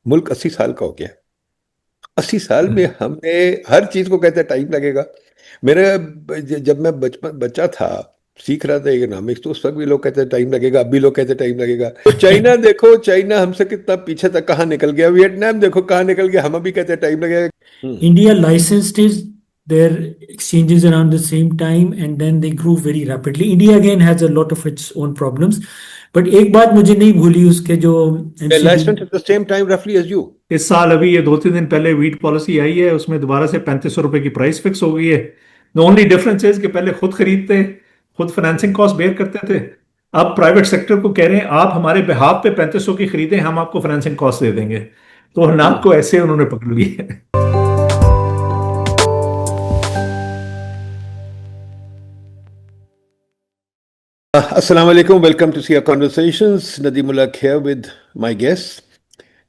मुल्क 80 साल का हो गया। 80 साल में हमने हर चीज को कहते हैं टाइम लगेगा। मेरे जब मैं बचपन बच्चा था, सीख रहा था इकोनॉमिक्स, तो उस वक्त भी लोग कहते हैं टाइम लगेगा, अब भी लोग कहते हैं टाइम लगेगा। तो चाइना देखो, चाइना हमसे कितना पीछे तक कहाँ निकल गया, वियतनाम देखो कहाँ निकल गया, हम अभी कहते हैं टाइम लगेगा। India licensed their exchanges around the same time and then they grew very rapidly. India again has a lot of its own problems. But एक बात मुझे नहीं भूली उसके जो MCD. License at the same time रफली as you. इस साल अभी ये 2-3 दिन पहले वीट पॉलिसी आई है, उसमें दोबारा से 3500 रुपए की प्राइस फिक्स हो गई है। द ओनली डिफरेंस इज कि पहले खुद खरीदते, खुद फाइनेंसिंग कॉस्ट बेयर करते थे। अब प्राइवेट सेक्टर को कह रहे हैं आप हमारे बिहाफ पे 3500 की खरीदें, हम आपको फाइनेंसिंग कॉस्ट दे देंगे। तो नाक को ऐसे उन्होंने पकड़ लिया है। Assalamu alaikum. Welcome to See Our Conversations. Nadeemullah here with my guests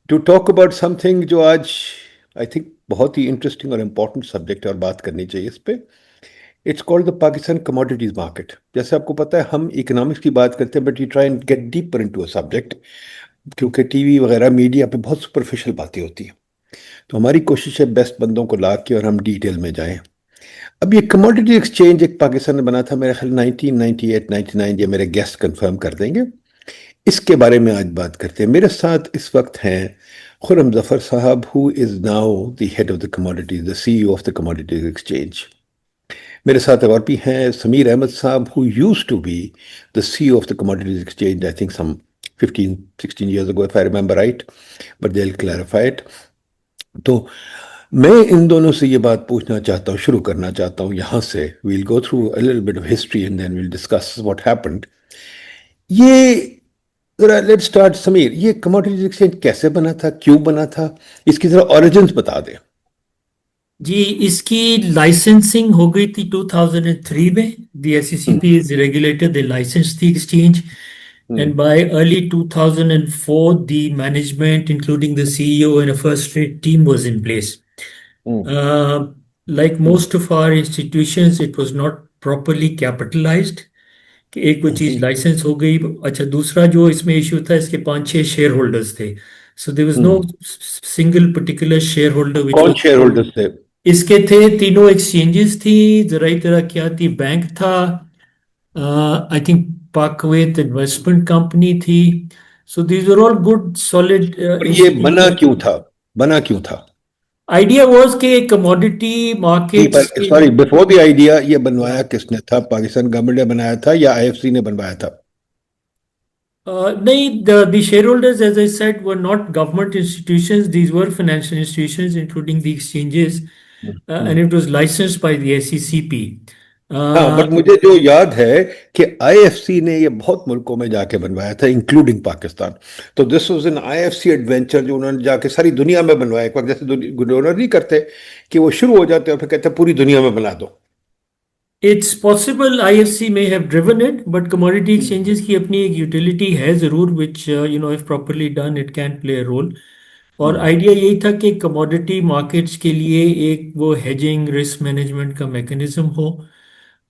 to talk about something जो आज आई थिंक बहुत ही इंटरेस्टिंग और इम्पोर्टेंट सब्जेक्ट है और बात करनी चाहिए इस पे। It's called the Pakistan commodities market. जैसे आपको पता है हम इकोनॉमिक्स की बात करते हैं, but you try and get deeper into a subject, क्योंकि टीवी वगैरह मीडिया पे बहुत सुपरफिशियल बातें होती हैं। तो हमारी कोशिश है बेस्ट बंदों को ला के और हम डिटेल में जाएं। अब ये कमोडिटी एक्सचेंज एक पाकिस्तान में बना था, मेरे ख्याल 1998-99, ये मेरे गेस्ट कंफर्म कर देंगे। इसके बारे में आज बात करते हैं। मेरे साथ इस वक्त हैं खुर्रम जफर साहब, who is now the head of the commodities, the CEO of the commodities exchange. मेरे साथ और भी हैं समीर अहमद साहब, who used to be the CEO of the commodities exchange, I think some 15-16 years ago, if I remember right, but they'll clarify it. तो मैं इन दोनों से ये बात पूछना चाहता हूँ, शुरू करना चाहता हूँ यहाँ से। We'll go through a little bit of history and then we'll discuss what happened. ये जरा लेट्स स्टार्ट समीर, ये कमोडिटीज एक्सचेंज कैसे बना था, क्यों बना था, इसकी जरा ओरिजिन्स बता दें। जी, इसकी लाइसेंसिंग हो गई थी 2003 में। The SECP is regulator, the license the exchange, and by early 2004 the management including the CEO and a first rate team was in place. Uh, like most of our institutions it was not properly capitalized कि एक वो चीज licence हो गई। अच्छा, दूसरा जो इसमें इश्यू था, इसके 5-6 शेयर होल्डर्स थे। So there was no single particular share holder which कौन शेयर वाज। होल्डर्स थे? इसके थे तीनों एक्सचेंजेस थी, जरा तरह क्या थी, बैंक था, आई थिंक पाकवेत इन्वेस्टमेंट कंपनी थी। So these are all good solid और ये बना इंस्टीट्यूशन। क्यों था, बना क्यों था? आइडिया वाज कि कमोडिटी नहीं, मार्केट्स पर के। सॉरी, बिफोर द आइडिया, ये बनवाया किसने था? पाकिस्तान गवर्नमेंट ने बनाया था या आईएफसी ने बनवाया था? No, the shareholders, as I said, were not government institutions. These were financial institutions, including the exchanges, and it was licensed by the SECP. हाँ, Uh, बट मुझे जो याद है कि आईएफसी ने ये बहुत मुल्कों में जाके बनवाया था, इंक्लूडिंग पाकिस्तान। तो this was an IFC adventure जो उन्होंने जाके सारी दुनिया में बनवाया। एक वक्त जैसे डोनर नहीं करते कि वो शुरू हो जाते हैं और फिर कहते हैं पूरी दुनिया में बना दो। it's possible IFC may have driven it, but commodity exchanges की अपनी एक utility है ज़रूर, which if properly done, it can play a role. और आइडिया यही था कि कमोडिटी मार्केट्स के लिए एक वो हेजिंग रिस्क मैनेजमेंट का मैकेनिज्म हो।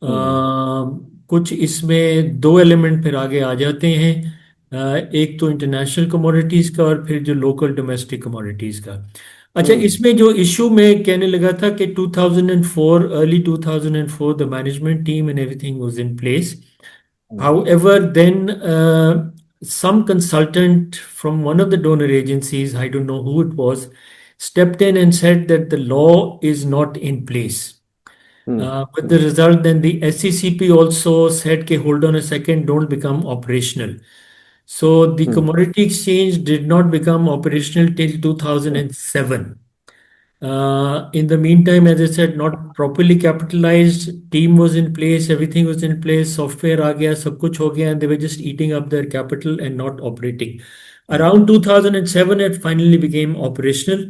कुछ इसमें दो एलिमेंट फिर आगे आ जाते हैं। एक तो इंटरनेशनल कमोडिटीज़ का और फिर जो लोकल डोमेस्टिक कमोडिटीज़ का। अच्छा, इसमें जो इशू मैं कहने लगा था कि 2004, early 2004, the management team and everything was in place. However, then some consultant from one of the donor agencies, I don't know who it was, stepped in and said that the law is not in place. With the result, then the SCCP also said, "Okay, hold on a second, don't become operational." So the commodity exchange did not become operational till 2007. In the meantime, as I said, not properly capitalized, team was in place, everything was in place, software आ गया, सब कुछ हो गया, and they were just eating up their capital and not operating. Around 2007, it finally became operational.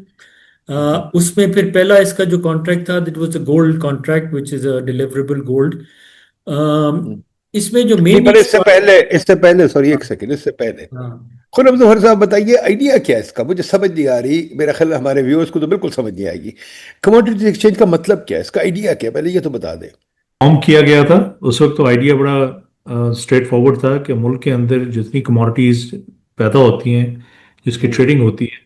उसमें फिर पहला इसका जो कॉन्ट्रैक्ट था, that was a gold contract, which is a deliverable gold. इसमें जो नहीं, मेन पर इशू। इससे पहले सॉरी एक सेकंड, इससे पहले हाँ खुर्रम जफर साहब बताइए आइडिया क्या है इसका? मुझे समझ नहीं आ रही, मेरा ख्याल हमारे व्यूअर्स को तो बिल्कुल समझ नहीं आएगी। कमोडिटी एक्सचेंज का मतलब क्या है, इसका आइडिया क्या है, पहले ये तो बता दें। फॉर्म किया गया था उस वक्त, तो आइडिया बड़ा स्ट्रेट फॉरवर्ड था कि मुल्क के अंदर जितनी कमोडिटीज पैदा होती हैं, जिसकी ट्रेडिंग होती है,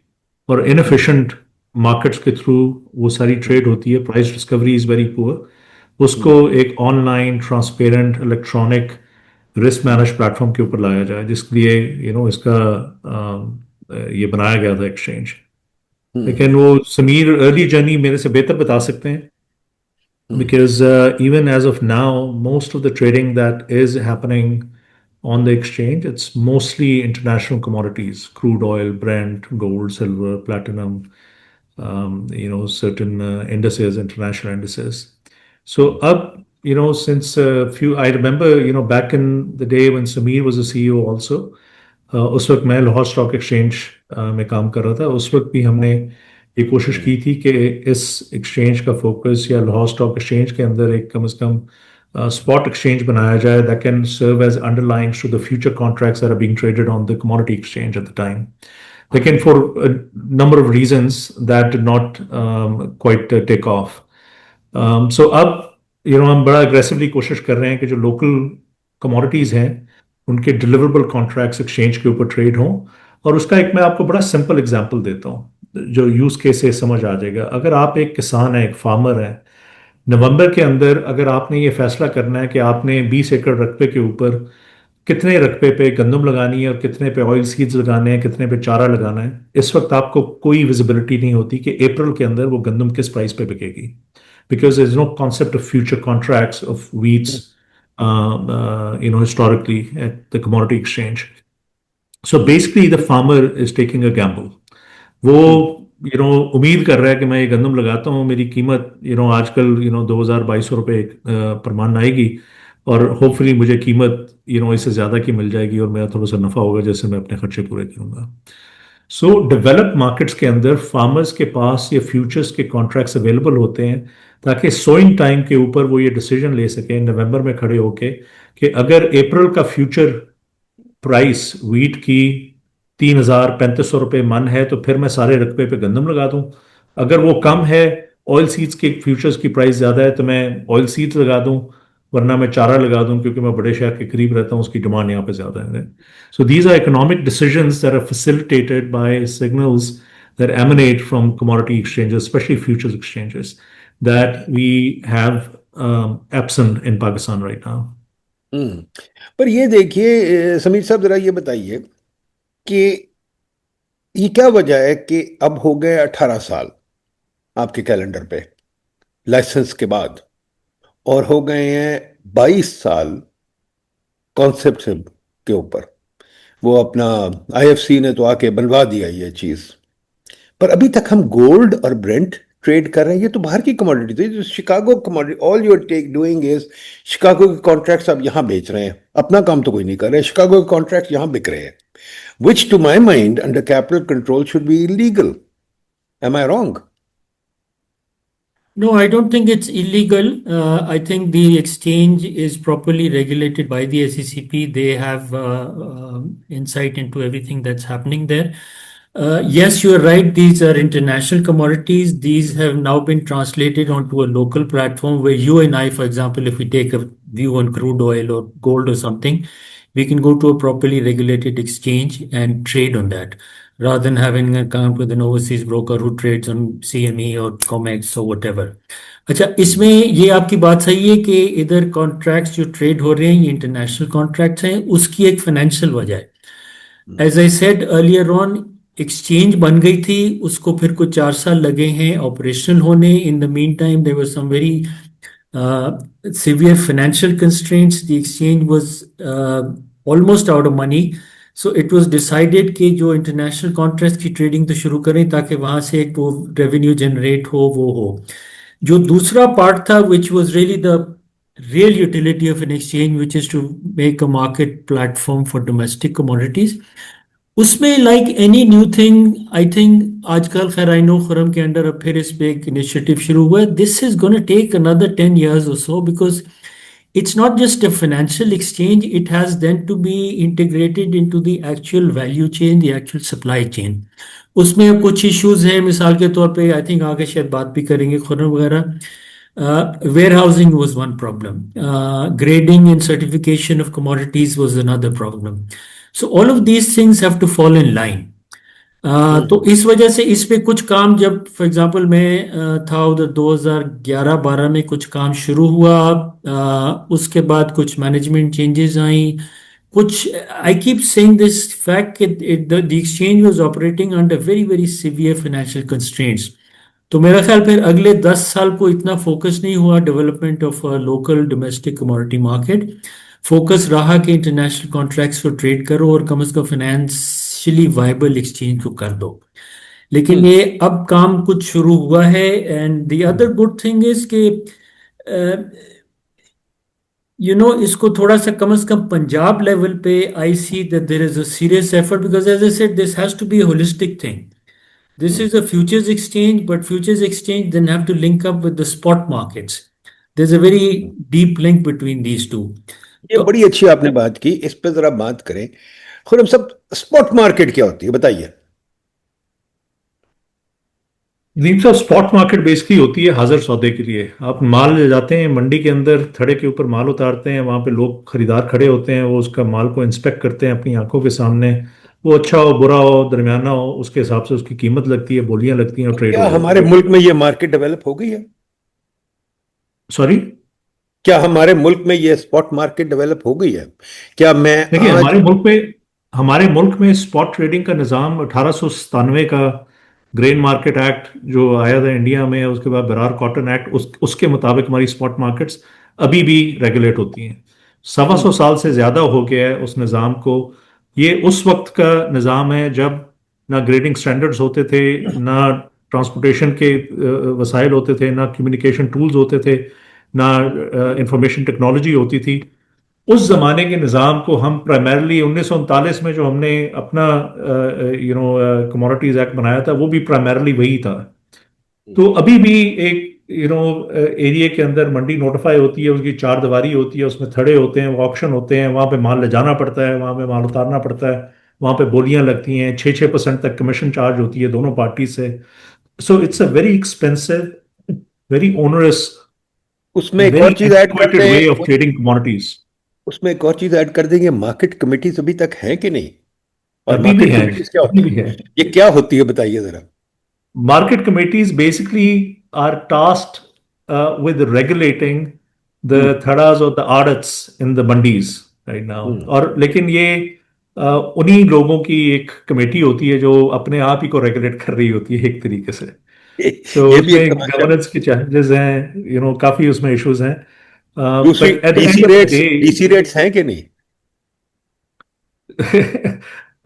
और इनएफिशिएंट मार्केट्स के थ्रू वो सारी ट्रेड होती है, price discovery is very poor, उसको एक online transparent electronic risk manage platform के ऊपर लाया जाए, जिसके लिए इसका ये बनाया गया था एक्सचेंज। लेकिन वो समीर अर्ली जर्नी मेरे से बेहतर बता सकते हैं, because even as of now, most of the trading that is happening on the exchange, it's mostly international commodities: crude oil, Brent, gold, silver, platinum, certain indices, international indices. So up, since a few, I remember, back in the day when Samir was a CEO also, उस वक्त मैं Lahore stock exchange में काम कर रहा था। उस वक्त भी हमने ये कोशिश की थी कि इस एक्सचेंज का फोकस या लाहौर स्टॉक एक्सचेंज के अंदर एक कम से कम स्पॉट एक्सचेंज बनाया जाए that can serve as underlyings to the future contracts that are being traded on the commodity exchange at the time. लेकिन for number of reasons that did not quite take off. So अब हम बड़ा aggressively कोशिश कर रहे हैं कि जो लोकल कमोडिटीज हैं उनके डिलीवरेबल कॉन्ट्रैक्ट्स एक्सचेंज के ऊपर ट्रेड हों। और उसका एक मैं आपको बड़ा सिंपल एग्जांपल देता हूँ जो यूज केस से समझ आ जाएगा। अगर आप एक किसान है, एक फार्मर है, नवंबर के अंदर अगर आपने ये फैसला करना है कि आपने 20 एकड़ रकबे के ऊपर कितने रकबे पे गंदम लगानी है और कितने पे ऑयल सीड्स लगाने हैं, कितने पे चारा लगाना है, इस वक्त आपको कोई विजिबिलिटी नहीं होती कि अप्रैल के अंदर वो गंदम किस प्राइस पे बिकेगी, because there is no concept of future contracts of wheats historically at the commodity exchange. So basically the farmer is taking a gamble. वो उम्मीद कर रहा है कि मैं ये गंदम लगाता हूँ, मेरी कीमत आजकल 2200 रुपये पर मन आएगी और होपफुली मुझे कीमत इससे ज़्यादा की मिल जाएगी और मेरा थोड़ा सा नफा होगा जैसे मैं अपने खर्चे पूरे करूँगा। सो डेवलप्ड मार्केट्स के अंदर फार्मर्स के पास ये फ्यूचर्स के कॉन्ट्रैक्ट्स अवेलेबल होते हैं ताकि सोइंग टाइम के ऊपर वो ये डिसीजन ले सकें नवंबर में खड़े होके कि अगर अप्रैल का फ्यूचर प्राइस वीट की 3,3500 रुपये मन है तो फिर मैं सारे रकबे पे गंदम लगा दूं। अगर वो कम है, ऑयल सीड्स के फ्यूचर्स की प्राइस ज़्यादा है तो मैं ऑयल सीड्स लगा दूं, वरना मैं चारा लगा दूं क्योंकि मैं बड़े शहर के करीब रहता हूं, उसकी डिमांड यहाँ पे ज़्यादा है। So these are economic decisions that are facilitated by signals that emanate from commodity exchanges, especially futures exchanges, that we have absent in Pakistan right now. पर ये देखिए समीर साहब, जरा ये बताइए कि ये क्या वजह है कि अब हो गए 18 साल आपके कैलेंडर पे लाइसेंस के बाद और हो गए हैं 22 साल कॉन्सेप्ट के ऊपर। वो अपना आईएफसी ने तो आके बनवा दिया ये चीज, पर अभी तक हम गोल्ड और ब्रेंट ट्रेड कर रहे हैं। ये तो बाहर की कमोडिटी थी, जो Chicago commodity, all your take doing is Chicago के कॉन्ट्रैक्ट्स आप यहां बेच रहे हैं, अपना काम तो कोई नहीं कर रहे, शिकागो के कॉन्ट्रैक्ट यहां बिक रहे हैं, which to my mind under capital control should be illegal. Am I wrong? No, I don't think it's illegal. I think the exchange is properly regulated by the SECP. They have insight into everything that's happening there. Yes, you are right. These are international commodities. These have now been translated onto a local platform where you and I, for example, if we take a view on crude oil or gold or something, we can go to a properly regulated exchange and trade on that, rather than having an account with an overseas broker who trades on CME or COMEX or whatever. अच्छा, इसमें ये आपकी बात सही है कि इधर contracts जो ट्रेड हो रहे हैं ये इंटरनेशनल कॉन्ट्रैक्ट्स हैं, उसकी एक फाइनेंशियल वजह है। As I said earlier on, exchange बन गई थी, उसको फिर कुछ 4 साल लगे हैं ऑपरेशनल होने। In the mean time there were some very severe financial constraints. The exchange was almost out of money. So it was decided कि जो international contracts की trading तो शुरू करें ताकि वहाँ से एक वो revenue generate हो, वो हो। जो दूसरा part था, which was really the real utility of an exchange, which is to make a market platform for domestic commodities, उसमें like any new thing, I think आजकल खैर आई नो खुरम के अंडर अब फिर इस पे एक इनिशिएटिव शुरू हुआ है। This is gonna take another 10 years or so, because it's not just a financial exchange, it has then to be integrated into the actual value chain, the actual supply chain. उसमें अब कुछ issues हैं, मिसाल के तौर पे I think आगे शायद बात भी करेंगे खुरम वगैरह। warehousing was one problem. Grading and certification of commodities was another problem. So all of these things have to fall in line. तो इस वजह से इस पे कुछ काम, जब फॉर एग्जांपल मैं था उधर 2011-12 में कुछ काम शुरू हुआ। उसके बाद कुछ मैनेजमेंट चेंजेस आई कुछ। I keep saying this fact कि the exchange was operating under very very severe financial constraints. तो मेरा ख्याल फिर अगले 10 साल को इतना फोकस नहीं हुआ development of local domestic commodity market. Focus रहा कि इंटरनेशनल कॉन्ट्रैक्ट्स को ट्रेड करो और कम से कम फाइनेंशियली वाइबल एक्सचेंज को कर दो। लेकिन ये अब काम कुछ शुरू हुआ है। And the other good thing is कि इसको थोड़ा सा कम से कम पंजाब लेवल पे I see that there is a serious effort because as I said this has to be a holistic thing. This is a futures exchange, but futures exchange then have to link up with the spot markets. There's a very deep link between these two. ये तो बड़ी अच्छी आपने बात की, इस पे जरा बात करें। खुरम साहब, स्पॉट मार्केट क्या होती है बताइए। Need of spot market basically होती है हाजिर सौदे के लिए। आप माल ले जाते हैं मंडी के अंदर, थड़े के ऊपर माल उतारते हैं, वहां पे लोग खरीदार खड़े होते हैं, वो उसका माल को इंस्पेक्ट करते हैं अपनी आंखों के सामने। वो अच्छा हो, बुरा हो, दरमियाना हो, उसके हिसाब से उसकी कीमत लगती है, बोलियां लगती हैं और ट्रेड क्या हो जाती हमारे है। मुल्क में ये मार्केट डेवलप हो गई है? सॉरी। क्या हमारे मुल्क में ये स्पॉट मार्केट डेवलप हो गई है? क्या मैं देखिए, आज हमारे मुल्क में स्पॉट ट्रेडिंग का निज़ाम 1897 का ग्रेन मार्केट एक्ट जो आया था इंडिया में, उसके बाद बरार कॉटन एक्ट, उसके मुताबिक हमारी स्पॉट मार्केट्स अभी भी रेगुलेट होती हैं। 125 साल से ज़्यादा हो गया है उस निज़ाम को। ये उस वक्त का निज़ाम है जब ना ग्रेडिंग स्टैंडर्ड्स होते थे, ना ट्रांसपोर्टेशन के वसाइल होते थे, ना कम्युनिकेशन टूल्स होते थे, ना इंफॉर्मेशन टेक्नोलॉजी होती थी। उस जमाने के निज़ाम को हम प्राइमरली 1939 में जो हमने अपना कमोडिटीज एक्ट बनाया था, वो भी प्राइमरली वही था। तो अभी भी एक एरिया के अंदर मंडी नोटिफाई होती है, उसकी चार दीवारी होती है, उसमें थड़े होते हैं, वो ऑक्शन होते हैं, वहां पे माल ले जाना पड़ता है, वहां पे माल उतारना पड़ता है, वहां पे बोलियां लगती हैं, 6-6% तक कमीशन चार्ज होती है दोनों पार्टी से। सो it's a very expensive, very onerous उसमें एंड एक वेरी और चीज ऐड कर एंटिक्वेटेड वे दें, ऑफ ट्रेडिंग कमोडिटीज। उसमें एक और चीज ऐड कर देंगे, मार्केट कमिटीज अभी तक हैं कि नहीं? और अभी भी मार्केट है, कमिटीज क्या अभी होती भी है? है। ये क्या होती है बताइए जरा। Market committees basically are tasked with regulating hmm. the thadas or the audits in the mandis right now. हम्म। और लेकिन ये उन्हीं लोगों की एक कमेटी होती है जो अपने आप ही को रेगुलेट कर रही होती है एक तरीके से। ये तो ये भी एक उसमें तमाशा है। गवर्नेंस के चैलेंजेस हैं, काफी उसमें इश्यूज हैं। दूसरी, but at the DC end of the rates day DC rates हैं कि नहीं?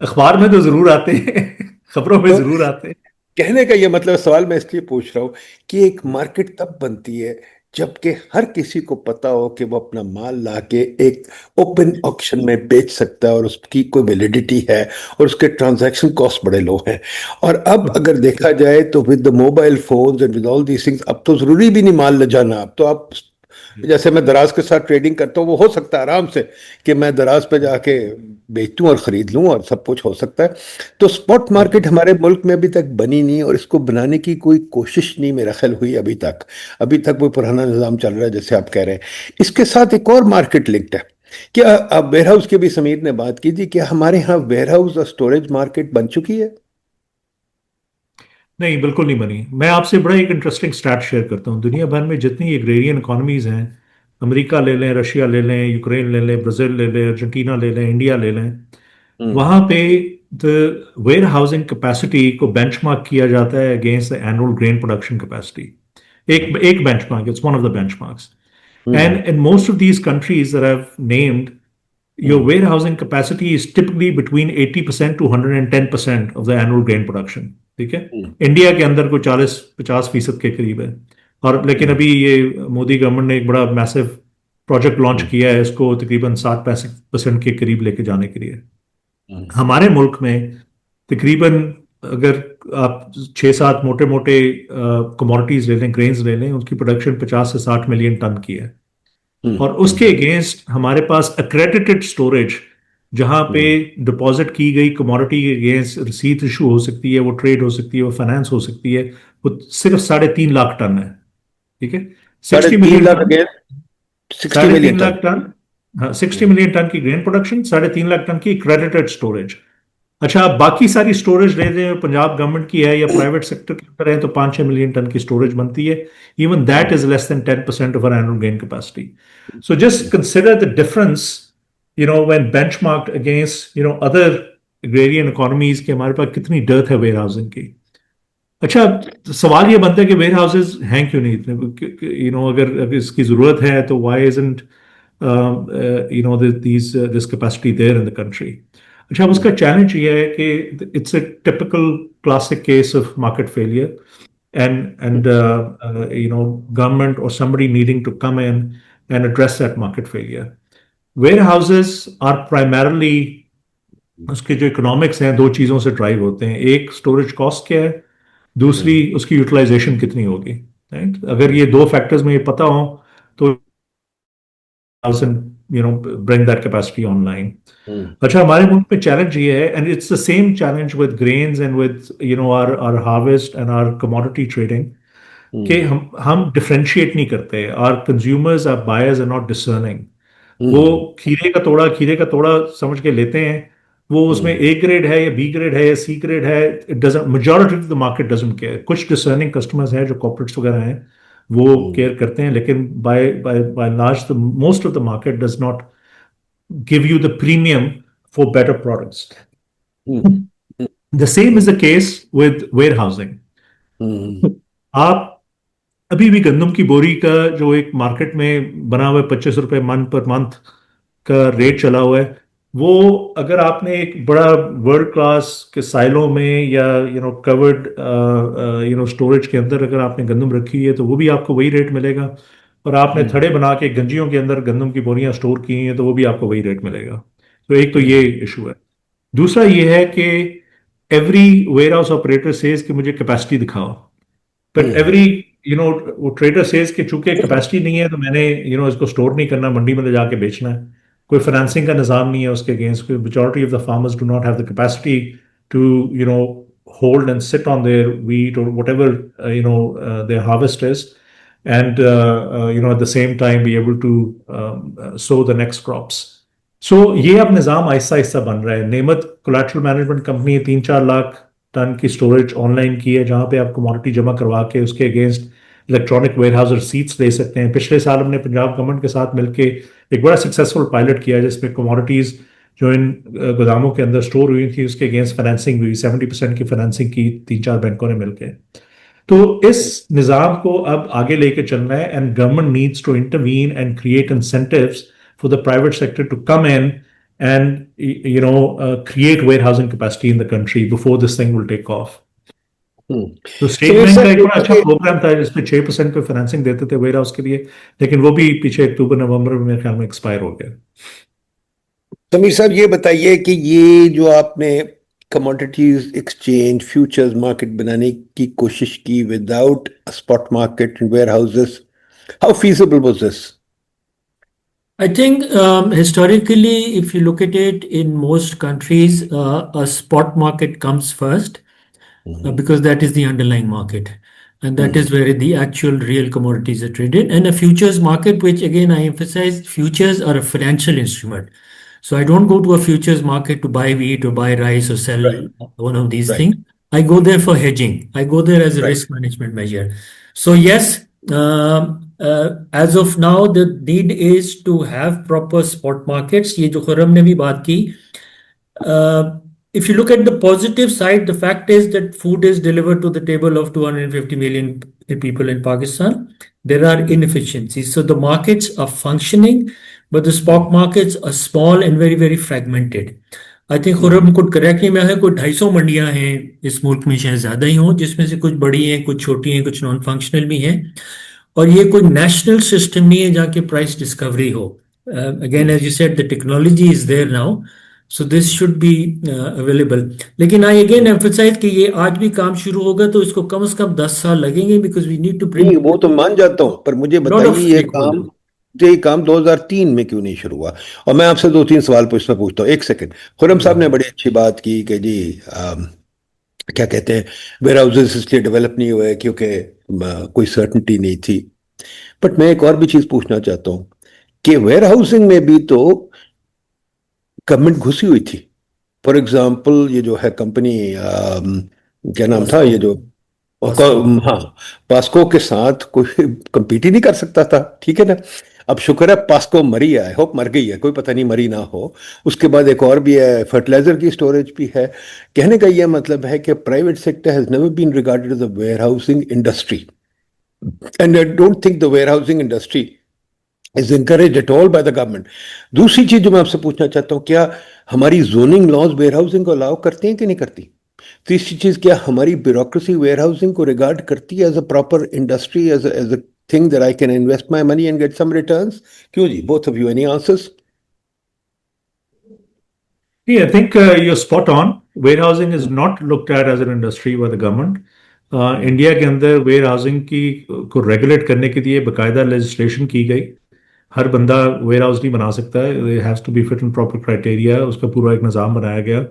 अखबार में तो जरूर आते हैं, खबरों में तो जरूर आते हैं। कहने का ये मतलब, सवाल मैं इसलिए पूछ रहा हूँ कि एक मार्केट तब बनती है जबकि हर किसी को पता हो कि वो अपना माल लाके एक ओपन ऑक्शन में बेच सकता है और उसकी कोई वैलिडिटी है और उसके ट्रांजैक्शन कॉस्ट बड़े लो हैं। और अब अगर देखा जाए तो with the mobile phones and with all these things, अब तो जरूरी भी नहीं माल ले जाना। अब तो आप, जैसे मैं दराज के साथ ट्रेडिंग करता हूँ, वो हो सकता है आराम से कि मैं दराज पे जाके बेचूं और खरीद लूं और सब कुछ हो सकता है। तो स्पॉट मार्केट हमारे मुल्क में अभी तक बनी नहीं और इसको बनाने की कोई कोशिश नहीं मेरा ख्याल हुई अभी तक। अभी तक वो पुराना निज़ाम चल रहा है जैसे आप कह रहे हैं। इसके साथ एक और मार्केट लिंक्ड है। क्या अब वेयर हाउस की भी समीर ने बात की थी, क्या हमारे यहाँ वेयर हाउस और स्टोरेज मार्केट बन चुकी है? नहीं, बिल्कुल नहीं बनी। मैं आपसे बड़ा एक इंटरेस्टिंग स्टैट शेयर करता हूँ। दुनिया भर में जितनी एग्रेरियन इकोनॉमीज हैं, अमेरिका ले लें, रशिया ले लें, यूक्रेन ले लें, ब्राज़ील ले लें, अर्जेंटीना ले लें, इंडिया ले लें, हम्म। वहाँ पे द वेयर हाउसिंग कैपेसिटी को बेंचमार्क किया जाता है against the annual grain production capacity. एक एक benchmark, it's one of the benchmarks. Hmm. And in most of these countries that I've named, your hmm. warehousing capacity is typically between 80% to 110% of the annual grain production। ठीक है। हम्म। India के अंदर कोई 40-50% के करीब है। और लेकिन हम्म। अभी ये मोदी गवर्नमेंट ने एक बड़ा मैसिव प्रोजेक्ट लॉन्च हम्म। किया है इसको तकरीबन 60-65% के करीब लेके जाने के लिए। हम्म। हमारे मुल्क में तकरीबन, अगर आप 6-7 मोटे मोटे कमोडिटीज ले लें, ग्रेन्स ले लें, उसकी प्रोडक्शन 50 से 60 मिलियन टन की है। हम्म। और उसके अगेंस्ट हमारे पास अक्रेडिटेड स्टोरेज, जहां पे हम्म। डिपॉजिट की गई कमोडिटी के अगेंस्ट रसीद इशू हो सकती है, वो ट्रेड हो सकती है, वो फाइनेंस हो सकती है, वो सिर्फ 3.5 लाख टन है। ठीक है। साढ़े 60 तीन मिलियन लाख टन अगेन 60 साढ़े मिलियन तीन टन लाख टन हाँ, 60 मिलियन टन की ग्रेन प्रोडक्शन, 3.5 लाख टन की क्रेडिटेड स्टोरेज। अच्छा, आप बाकी सारी स्टोरेज ले रहे हैं, पंजाब गवर्नमेंट की है या प्राइवेट सेक्टर के अंदर है, तो 5-6 मिलियन टन की स्टोरेज बनती है. Even that is less than 10% of our annual gain capacity. So just consider the difference, when benchmarked against other agrarian economies के हमारे पास कितनी डर्थ है वेयर हाउसिंग की. अच्छा, सवाल ये बनता है कि वेयर हाउसेज हैं क्यों नहीं इतने, अगर इसकी जरूरत है तो why isn't this capacity there in the country. अच्छा, अब उसका चैलेंज ये है कि it's a typical classic case of market failure and government or somebody needing to come in and address that market failure. Warehouses are primarily, उसके जो economics हैं दो चीज़ों से ड्राइव होते हैं. एक, स्टोरेज कॉस्ट क्या है, दूसरी उसकी यूटिलाइजेशन कितनी होगी. राइट, अगर ये दो फैक्टर्स में ये पता हो तो bring that capacity online. अच्छा, हमारे मुल्क में चैलेंज ये है, and it's the same challenge with grains and with our harvest and our commodity trading, कि हम डिफरेंशिएट नहीं करते. Our consumers, our buyers are not discerning. वो खीरे का तोड़ा समझ के लेते हैं. वो उसमें ए ग्रेड है या बी ग्रेड है या सी ग्रेड है, it doesn't, majority of the market doesn't care. कुछ डिसर्निंग कस्टमर्स हैं जो कॉर्पोरेट्स वगैरह हैं, वो केयर करते हैं, लेकिन by large the most of the market does not give you the premium for better products. The same is the case with warehousing. आप अभी भी गंदम की बोरी का जो एक मार्केट में बना हुआ है 25 रुपए मन पर मंथ का रेट चला हुआ है, वो अगर आपने एक बड़ा वर्ल्ड क्लास के साइलों में या कवर्ड स्टोरेज के अंदर अगर आपने गंदम रखी है तो वो भी आपको वही रेट मिलेगा. और आपने थड़े बना के गंजियों के अंदर गंदम की बोरियां स्टोर की हैं तो वो भी आपको वही रेट मिलेगा. तो एक तो ये इशू है. दूसरा ये है कि every warehouse operator says कि मुझे कैपेसिटी दिखाओ, बट एवरी वो ट्रेडर सेज कि चूंकि कैपेसिटी नहीं है तो मैंने इसको स्टोर नहीं करना, मंडी में ले जाके बेचना है. कोई फाइनेंसिंग का निजाम नहीं है उसके against. Majority of the farmers do not have the capacity to hold and sit on their wheat or whatever their harvest is, and at the same time be able to sow the next crops. So ये अब निज़ाम आहिस्ता आहिस्ता बन रहा है. Nemat collateral management company 3-4 lakh ton की storage online की है, जहां पे आप कमोडिटी जमा करवा के उसके अगेंस्ट इलेक्ट्रॉनिक वेयरहाउस रसीट्स ले सकते हैं. पिछले साल हमने पंजाब गवर्नमेंट के साथ मिलके एक बड़ा सक्सेसफुल पायलट किया जिसमें कमोडिटीज जो इन गोदामों के अंदर स्टोर हुई थी उसके अगेंस्ट फाइनेंसिंग हुई. 70% की फाइनेंसिंग की 3-4 बैंकों ने मिलकर. तो इस निज़ाम को अब आगे लेके चलना है, and government needs to intervene and create incentives for the private sector to come in and create warehousing capacity in the country before this thing will take off. तो स्टेट बैंक का एक बड़ा अच्छा प्रोग्राम था जिसमें 6% पे financing देते थे वेयर हाउस के लिए, लेकिन वो भी पीछे अक्टूबर-नवंबर में मेरे ख्याल में एक्सपायर हो गया. समीर साहब, ये बताइए कि ये जो आपने कमोडिटीज एक्सचेंज फ्यूचर्स मार्केट बनाने की कोशिश की without spot market and warehouses, how feasible was this? I think historically, if you look at it, in most countries, a spot market comes first because that is the underlying market. And that is where the actual real commodities are traded. And a futures market, which again I emphasize, futures are a financial instrument. So I don't go to a futures market to buy wheat or buy rice or sell one of these things. I go there for hedging. I go there as a risk management measure. So yes, as of now, the need is to have proper spot markets. ये जो खुर्रम ने भी बात की. If you look at the positive side, the fact is that food is delivered to the table of 250 million people in Pakistan. There are inefficiencies. So the markets are functioning, but the spot markets are small and very, very fragmented. I think Khurram could correct me, मैं है कोई 250 मंडियां हैं इस मुल्क में, शायद ज्यादा ही हों, जिसमें से कुछ बड़ी हैं, कुछ छोटी हैं, कुछ नॉन फंक्शनल भी हैं. और ये कोई नेशनल सिस्टम नहीं है जहाँ की प्राइस डिस्कवरी हो. Again as you said, the technology is there now, so this should be available. लेकिन आई अगेन एम्फसाइज कि ये आज भी काम शुरू होगा तो इसको कम से कम 10 साल लगेंगे, because we need to bring. वो तो मान जाता हूँ, पर मुझे बताइए ये काम 2003 में क्यों नहीं शुरू हुआ? और मैं आपसे 2-3 सवाल पूछता हूँ. एक सेकंड, खुर्रम साहब ने बड़ी अच्छी बात की कि जी क्या कहते हैं, वेयर हाउसेस इसलिए डेवलप नहीं हुए क्योंकि कोई सर्टेनिटी नहीं थी. बट मैं एक और भी चीज पूछना चाहता हूं कि वेयर हाउसिंग में भी तो गवर्नमेंट घुसी हुई थी. फॉर एग्जांपल ये जो है कंपनी क्या नाम था पास्को ये जो पास्को हाँ, पास्को के साथ कोई compete ही नहीं कर सकता था, ठीक है ना। अब शुक्र है पास्को मरी है, आई होप मर गई है, कोई पता नहीं मरी ना हो। उसके बाद एक और भी है, फर्टिलाइजर की स्टोरेज भी है। कहने का यह मतलब है कि private sector has never been regarded as a warehousing industry, and I don't think the warehousing industry is encouraged at all by the government. दूसरी चीज जो मैं आपसे पूछना चाहता हूँ, क्या हमारी जोनिंग लॉज वेयर हाउसिंग को अलाउ करते हैं कि नहीं करती? तीसरी चीज, क्या हमारी ब्यूरोक्रेसी वेयर हाउसिंग को रिगार्ड करती है as a proper industry, as a thing that I can invest my money and get some returns? क्यों जी, both of you, any answers? Yeah, I think you're spot on. Warehousing is not looked at as an industry by the government. India के अंदर where housing की को regulate करने के लिए बकायदा लेजिस्लेशन की गई। हर बंदा वेयर हाउस नहीं बना सकता है, has to be fit in proper criteria, उसका पूरा एक निज़ाम बनाया गया।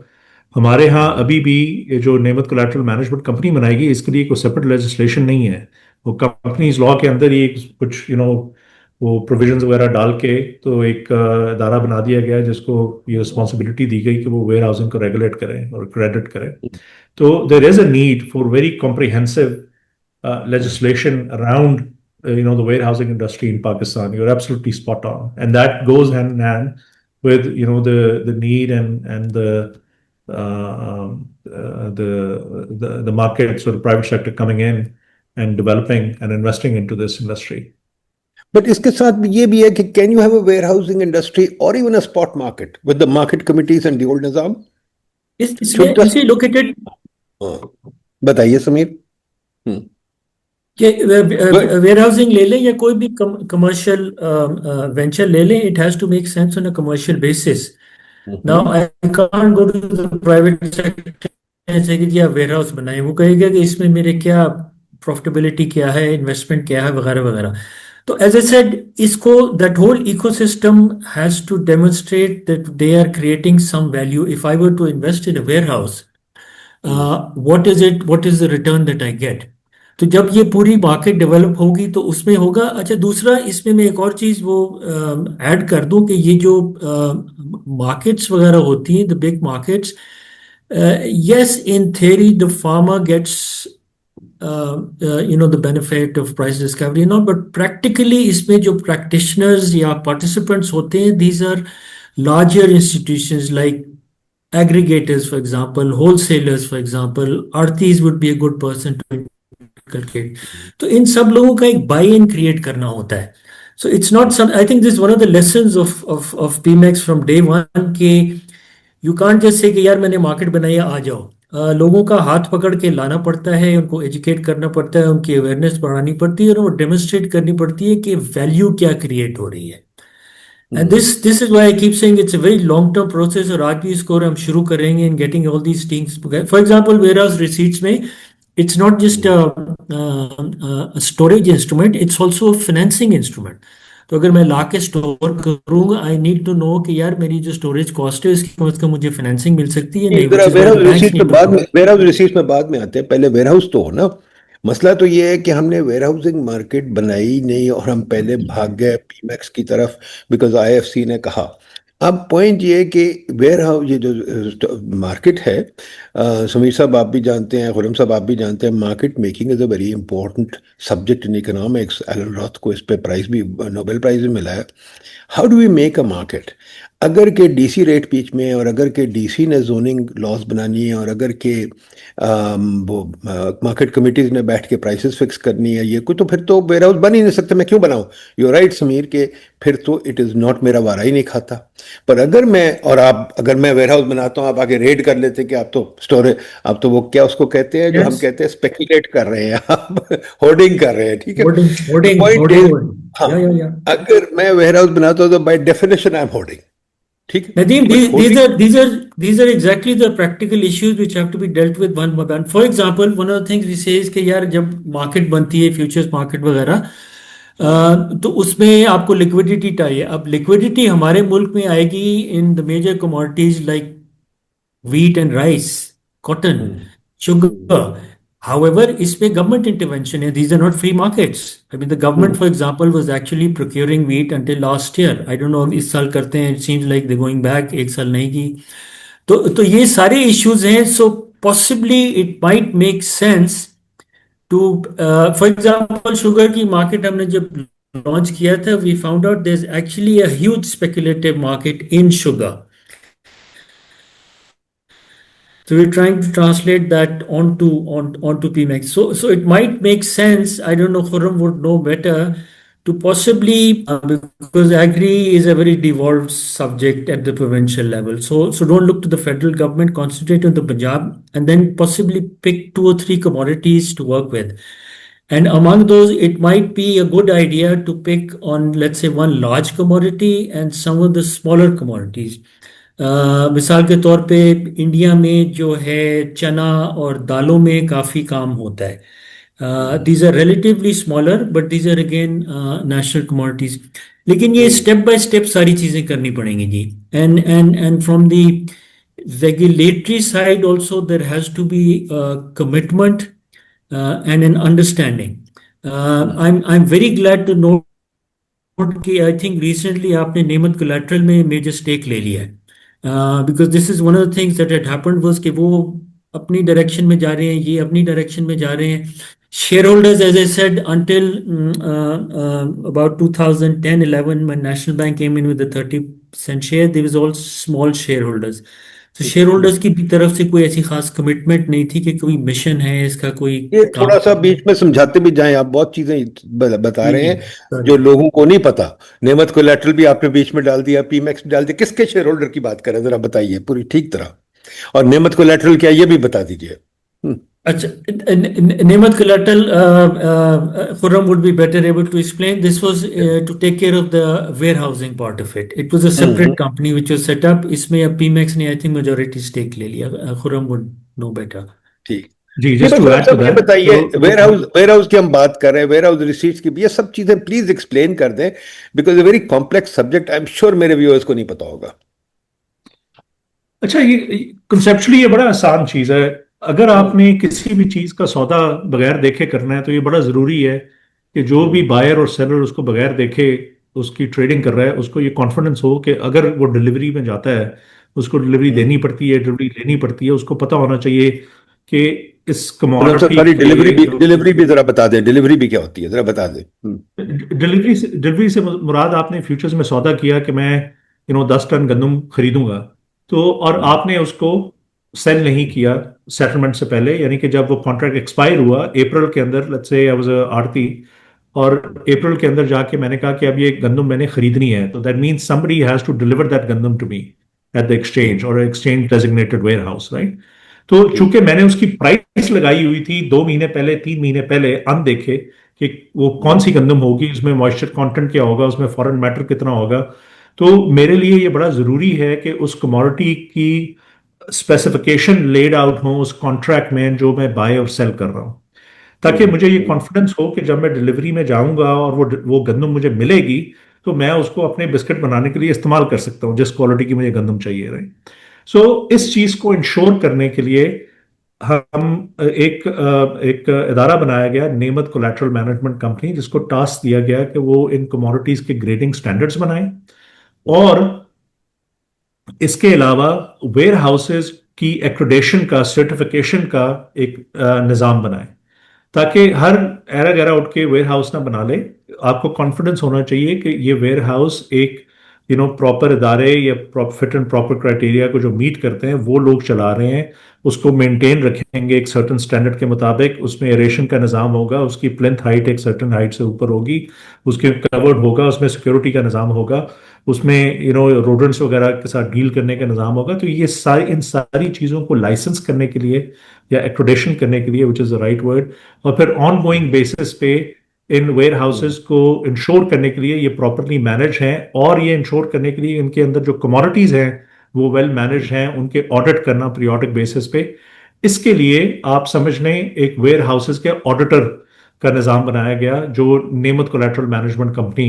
हमारे यहाँ अभी भी ये जो नेमत कोलैटरल मैनेजमेंट कंपनी बनाएगी, इसके लिए कोई सेपरेट लेजिस्लेशन नहीं है। वो कंपनीज लॉ के अंदर ही कुछ वो प्रोविजंस वगैरह डाल के तो एक अदारा बना दिया गया है जिसको ये रिस्पॉन्सिबिलिटी दी गई कि वो वेयर हाउसिंग को रेगुलेट करें और क्रेडिट करें। So there is a need for very comprehensive legislation around the warehousing industry in Pakistan. You're absolutely spot on, and that goes hand in hand with the need and the markets or the private sector coming in and developing and investing into this industry. But इसके साथ ये भी है कि can you have a warehousing industry और even a spot market with the market committees and the old निजाम? इसमें इसे लोकेटेड बताइए समीर। कि वेयर हाउसिंग ले लें या कोई भी कमर्शियल वेंचर ले लें, it has to make sense on a commercial basis. Now I can't go to the private sector ऐसे कि जी आप वेयर हाउस बनाएं, वो कहेगा कि इसमें मेरे क्या प्रॉफिटेबिलिटी क्या है, इन्वेस्टमेंट क्या है, वगैरह वगैरह। तो एज ए सेड, इसको that whole ecosystem has to demonstrate that they are creating some value. If I were to invest in a warehouse, what is the return that I get? तो जब ये पूरी market develop होगी तो उसमें होगा। अच्छा, दूसरा इसमें मैं एक और चीज वो ऐड कर दूं कि ये जो मार्केट्स वगैरह होती हैं, the big markets, yes, in theory the farmer gets the benefit of price discovery and all, but practically इसमें जो practitioners या participants होते हैं, these are larger institutions like aggregators, for example, wholesalers, for example, artis would be a good person to inculcate। तो इन सब लोगों का एक buy in क्रिएट करना होता है। So it's not some, I think this is one of the lessons of PMAX from day one कि you can't just say कि यार मैंने मार्केट बनाई है, आ जाओ। लोगों का हाथ पकड़ के लाना पड़ता है, उनको एजुकेट करना पड़ता है, उनकी अवेयरनेस बढ़ानी पड़ती है और वो डेमोन्स्ट्रेट करनी पड़ती है कि वैल्यू क्या क्रिएट हो रही है। And this is why I keep saying it's a very long term process. और आज भी इसको हम शुरू करेंगे in getting all these things. For example, warehouse receipts में it's not just storage instrument, it's also financing instrument. तो अगर मैं ला के स्टोर करूंगा, आई नीड टू नो कि यार मेरी जो स्टोरेज कॉस्ट है उसकी कम से कम मुझे फाइनेंसिंग मिल सकती है नहीं, जरा which is why the banks need to come। Warehouse receipts में बाद में आते हैं, पहले वेयर हाउस तो हो ना। मसला तो ये है कि हमने वेयर हाउसिंग मार्केट बनाई नहीं और हम पहले भाग गए पीमैक्स की तरफ बिकॉज आईएफसी ने कहा। अब पॉइंट ये है कि वेयर हाउस, ये जो मार्केट है, समीर साहब आप भी जानते हैं, खुरम साहब आप भी जानते हैं, market making is a very important subject in economics. Alan Roth को इस पे प्राइज भी, नोबेल प्राइज भी मिला है। How do we make a market? अगर के डीसी रेट बीच में, और अगर के डीसी ने जोनिंग लॉस बनानी है, और अगर के वो मार्केट कमिटीज ने बैठ के प्राइसेस फिक्स करनी है, ये कुछ, तो फिर तो वेयर हाउस बन ही नहीं सकते। मैं क्यों बनाऊं? यू राइट समीर के फिर तो इट इज़ नॉट, मेरा वारा ही नहीं खाता। पर अगर मैं और आप, अगर मैं वेयर हाउस बनाता हूँ, आप आगे रेड कर लेते कि आप तो स्टोरेज, आप तो वो क्या उसको कहते हैं जो हम Yes, कहते हैं स्पेकुलेट कर रहे हैं, आप होर्डिंग कर रहे हैं, ठीक है। hoarding, तो hoarding, point hoarding, is, hoarding। हाँ, Yeah। अगर मैं वेयर हाउस बनाता हूँ तो by definition I am hoarding, ठीक है। Nadeem, but these are exactly the practical issues which have to be dealt with one by one। For example, one of the things we say is कि यार जब market बनती है, futures market वगैरह, तो उसमें आपको लिक्विडिटी चाहिए। अब लिक्विडिटी हमारे मुल्क में आएगी in the major commodities like wheat and rice, cotton, sugar। However, इसमें government intervention है। These are not free markets। I mean, the government, for example, was actually procuring wheat until last year। I don't know, इस साल करते हैं, it seems like they're going back, एक साल नहीं की। तो ये सारे इश्यूज हैं. So possibly it might make sense to, for example sugar की मार्केट हमने जब लॉन्च किया था, we found out there is actually a huge speculative market in sugar. So we're trying to translate that onto PMAX. So it might make sense. I don't know. Khurram would know better to possibly because agri is a very devolved subject at the provincial level. So don't look to the federal government. Concentrate on the Punjab and then possibly pick 2 or 3 commodities to work with. And among those, it might be a good idea to pick on, let's say, one large commodity and some of the smaller commodities. मिसाल के तौर पे India में जो है चना और दालों में काफ़ी काम होता है. These are relatively smaller but these are again national commodities. लेकिन ये स्टेप बाय स्टेप सारी चीज़ें करनी पड़ेंगी जी. And from the regulatory side also there has to be commitment and an understanding. I'm very glad to know कि I think recently आपने नेमत कोलैटरल में मेजर स्टेक ले लिया है. Because this is one of the things that had happened was कि वो अपनी डायरेक्शन में जा रहे हैं, ये अपनी डायरेक्शन में जा रहे हैं. Shareholders, as I said, until about 2010-11 when National Bank came in with the 30% share, there was all small shareholders. तो शेयर होल्डर्स की भी तरफ से कोई ऐसी खास कमिटमेंट नहीं थी कि कोई मिशन है इसका, कोई ये काम. थोड़ा सा बीच में समझाते भी जाएं, आप बहुत चीजें बता रहे हैं sorry. जो लोगों को नहीं पता. नेमत कोलैटरल भी आपने बीच में डाल दिया, पीमैक्स भी डाल दिया. किसके शेयर होल्डर की बात करें जरा बताइए पूरी ठीक तरह, और नेमत कोलैटरल क्या ये भी बता दीजिए. अच्छा, नेमत collateral, Khurram would be better able to explain. This was to take care of the warehousing part of it. It was a separate company which was set up. इसमें अब PMAX ने I think majority stake ले लिया. Khurram would know better. ठीक जी, just to add to ये that, बताइए, तो ware house की हम बात कर रहे हैं, वेयर हाउस रिसीट्स की भी, ये सब चीजें प्लीज एक्सप्लेन कर दें, because a very complex subject. I am sure मेरे व्यूअर्स को नहीं पता होगा. अच्छा, ये कंसेप्चुअली ये बड़ा आसान चीज है. अगर आपने किसी भी चीज का सौदा बगैर देखे करना है तो ये बड़ा जरूरी है कि जो भी बायर और सेलर उसको बगैर देखे उसकी ट्रेडिंग कर रहा है, उसको ये कॉन्फिडेंस हो कि अगर वो डिलीवरी में जाता है, उसको डिलीवरी देनी पड़ती है, डिलीवरी लेनी पड़ती है, उसको पता होना चाहिए कि इस कमोडिटी डिलीवरी भी जरा बता दें. डिलीवरी भी क्या होती है जरा बता दें. डिलीवरी से मुराद, आपने फ्यूचर्स में सौदा किया कि मैं 10 टन गंदम खरीदूंगा, तो और आपने उसको सेल नहीं किया सेटलमेंट से पहले, यानी कि जब वो कॉन्ट्रैक्ट एक्सपायर हुआ अप्रैल के अंदर, लेट्स से आई वाज आड़ती, और अप्रैल के अंदर जाके मैंने कहा कि अब ये गंदम मैंने खरीदनी है, तो that means somebody has to deliver that गंदम to me at the exchange और exchange designated warehouse, right. तो चूंकि मैंने उसकी प्राइस लगाई हुई थी 2 महीने पहले, 3 महीने पहले, अनदेखे कि वो कौन सी गंदम होगी, उसमें मॉइस्चर कंटेंट क्या होगा, उसमें फॉरेन मैटर कितना होगा, तो मेरे लिए ये बड़ा जरूरी है कि उस कमोडिटी की स्पेसिफिकेशन लेड आउट हो उस कॉन्ट्रैक्ट में जो मैं बाय और सेल कर रहा हूं, ताकि मुझे ये कॉन्फिडेंस हो कि जब मैं डिलीवरी में जाऊंगा और वो गंदम मुझे मिलेगी तो मैं उसको अपने बिस्किट बनाने के लिए इस्तेमाल कर सकता हूं, जिस क्वालिटी की मुझे गंदम चाहिए, राइट. सो इस चीज को इंश्योर करने के लिए हम एक इदारा बनाया गया, नेमत कोलैटरल मैनेजमेंट कंपनी, जिसको टास्क दिया गया कि वो इन कमोडिटीज के ग्रेडिंग स्टैंडर्ड्स बनाए और इसके अलावा वेयर हाउसेज की एक्रेडिटेशन का, सर्टिफिकेशन का एक निज़ाम बनाए, ताकि हर एरा गैरा उठ के वेयर हाउस ना बना ले. आपको कॉन्फिडेंस होना चाहिए कि ये वेयर हाउस एक प्रॉपर इदारे या फिट एंड प्रॉपर क्राइटेरिया को जो मीट करते हैं वो लोग चला रहे हैं, उसको मेंटेन रखेंगे एक सर्टन स्टैंडर्ड के मुताबिक, उसमें एरेशन का निज़ाम होगा, उसकी प्लिंथ हाइट एक सर्टन हाइट से ऊपर होगी, उसके कवर्ड होगा, उसमें सिक्योरिटी का निज़ाम होगा, उसमें रोडेंट्स वगैरह के साथ डील करने का निज़ाम होगा. तो ये इन सारी चीज़ों को लाइसेंस करने के लिए या एक्रेडिटेशन करने के लिए, which is the right word, और फिर ऑन गोइंग बेसिस पे इन वेयर हाउसेज को इंश्योर करने के लिए ये प्रॉपरली मैनेज हैं, और ये इंश्योर करने के लिए इनके अंदर जो कमोडिटीज हैं वो वेल मैनेज हैं, उनके ऑडिट करना पीरियोडिक बेसिस पे. इसके लिए आप समझ लें एक वेयर हाउसेज के ऑडिटर का निज़ाम बनाया गया, जो नेमत कोलैटरल मैनेजमेंट कंपनी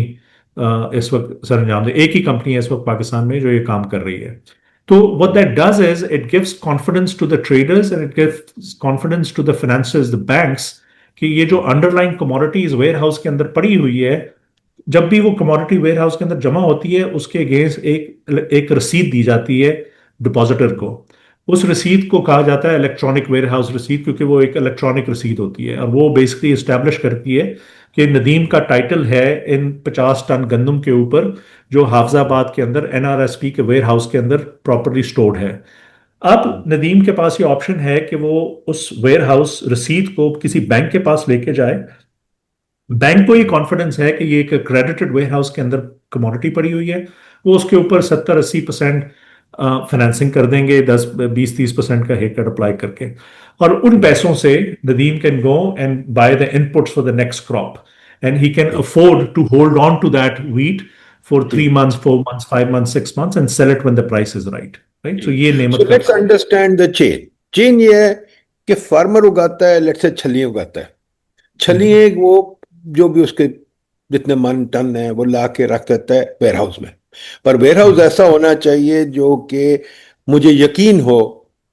इस वक्त सरंजाम दे. एक ही कंपनी है इस वक्त पाकिस्तान में जो ये काम कर रही है. तो what that does is it gives confidence to the traders and it gives confidence to the financiers, the banks, कि ये जो अंडरलाइन कमोडिटीज वेयर हाउस के अंदर पड़ी हुई है, जब भी वो कमोडिटी वेयर हाउस के अंदर जमा होती है उसके अगेंस्ट एक रसीद दी जाती है डिपॉजिटर को, उस रसीद को कहा जाता है इलेक्ट्रॉनिक वेयर हाउस रसीद, क्योंकि वो एक इलेक्ट्रॉनिक रसीद होती है और वो बेसिकली इस्टेब्लिश करती है कि नदीम का टाइटल है इन 50 टन गंदम के ऊपर जो हाफजाबाद के अंदर एनआरएसपी के वेयर हाउस के अंदर प्रॉपरली स्टोर्ड है। अब नदीम के पास ये ऑप्शन है कि वो उस वेयर हाउस रसीद को किसी बैंक के पास लेके जाए। बैंक को ये कॉन्फिडेंस है कि ये एक क्रेडिटेड वेयर हाउस के अंदर कमोडिटी पड़ी हुई है, वो उसके ऊपर 70-80% फाइनेंसिंग कर देंगे, 10-20-30% का हेयर कट अप्लाई करके, और उन पैसों से Nadeem can go and buy the inputs for the next crop and he can afford to hold on to that wheat for 3 months, 4 months, 5 months, 6 months and sell it when the price is right. Right? So ये So नेमत let's understand the chain. Chain ये है कि farmer उगाता है, let's say छलियां उगाता है। छलियां वो जो भी उसके जितने मन टन है वो ला के रख देता है वेयर हाउस में, पर वेयर हाउस ऐसा होना चाहिए जो कि मुझे यकीन हो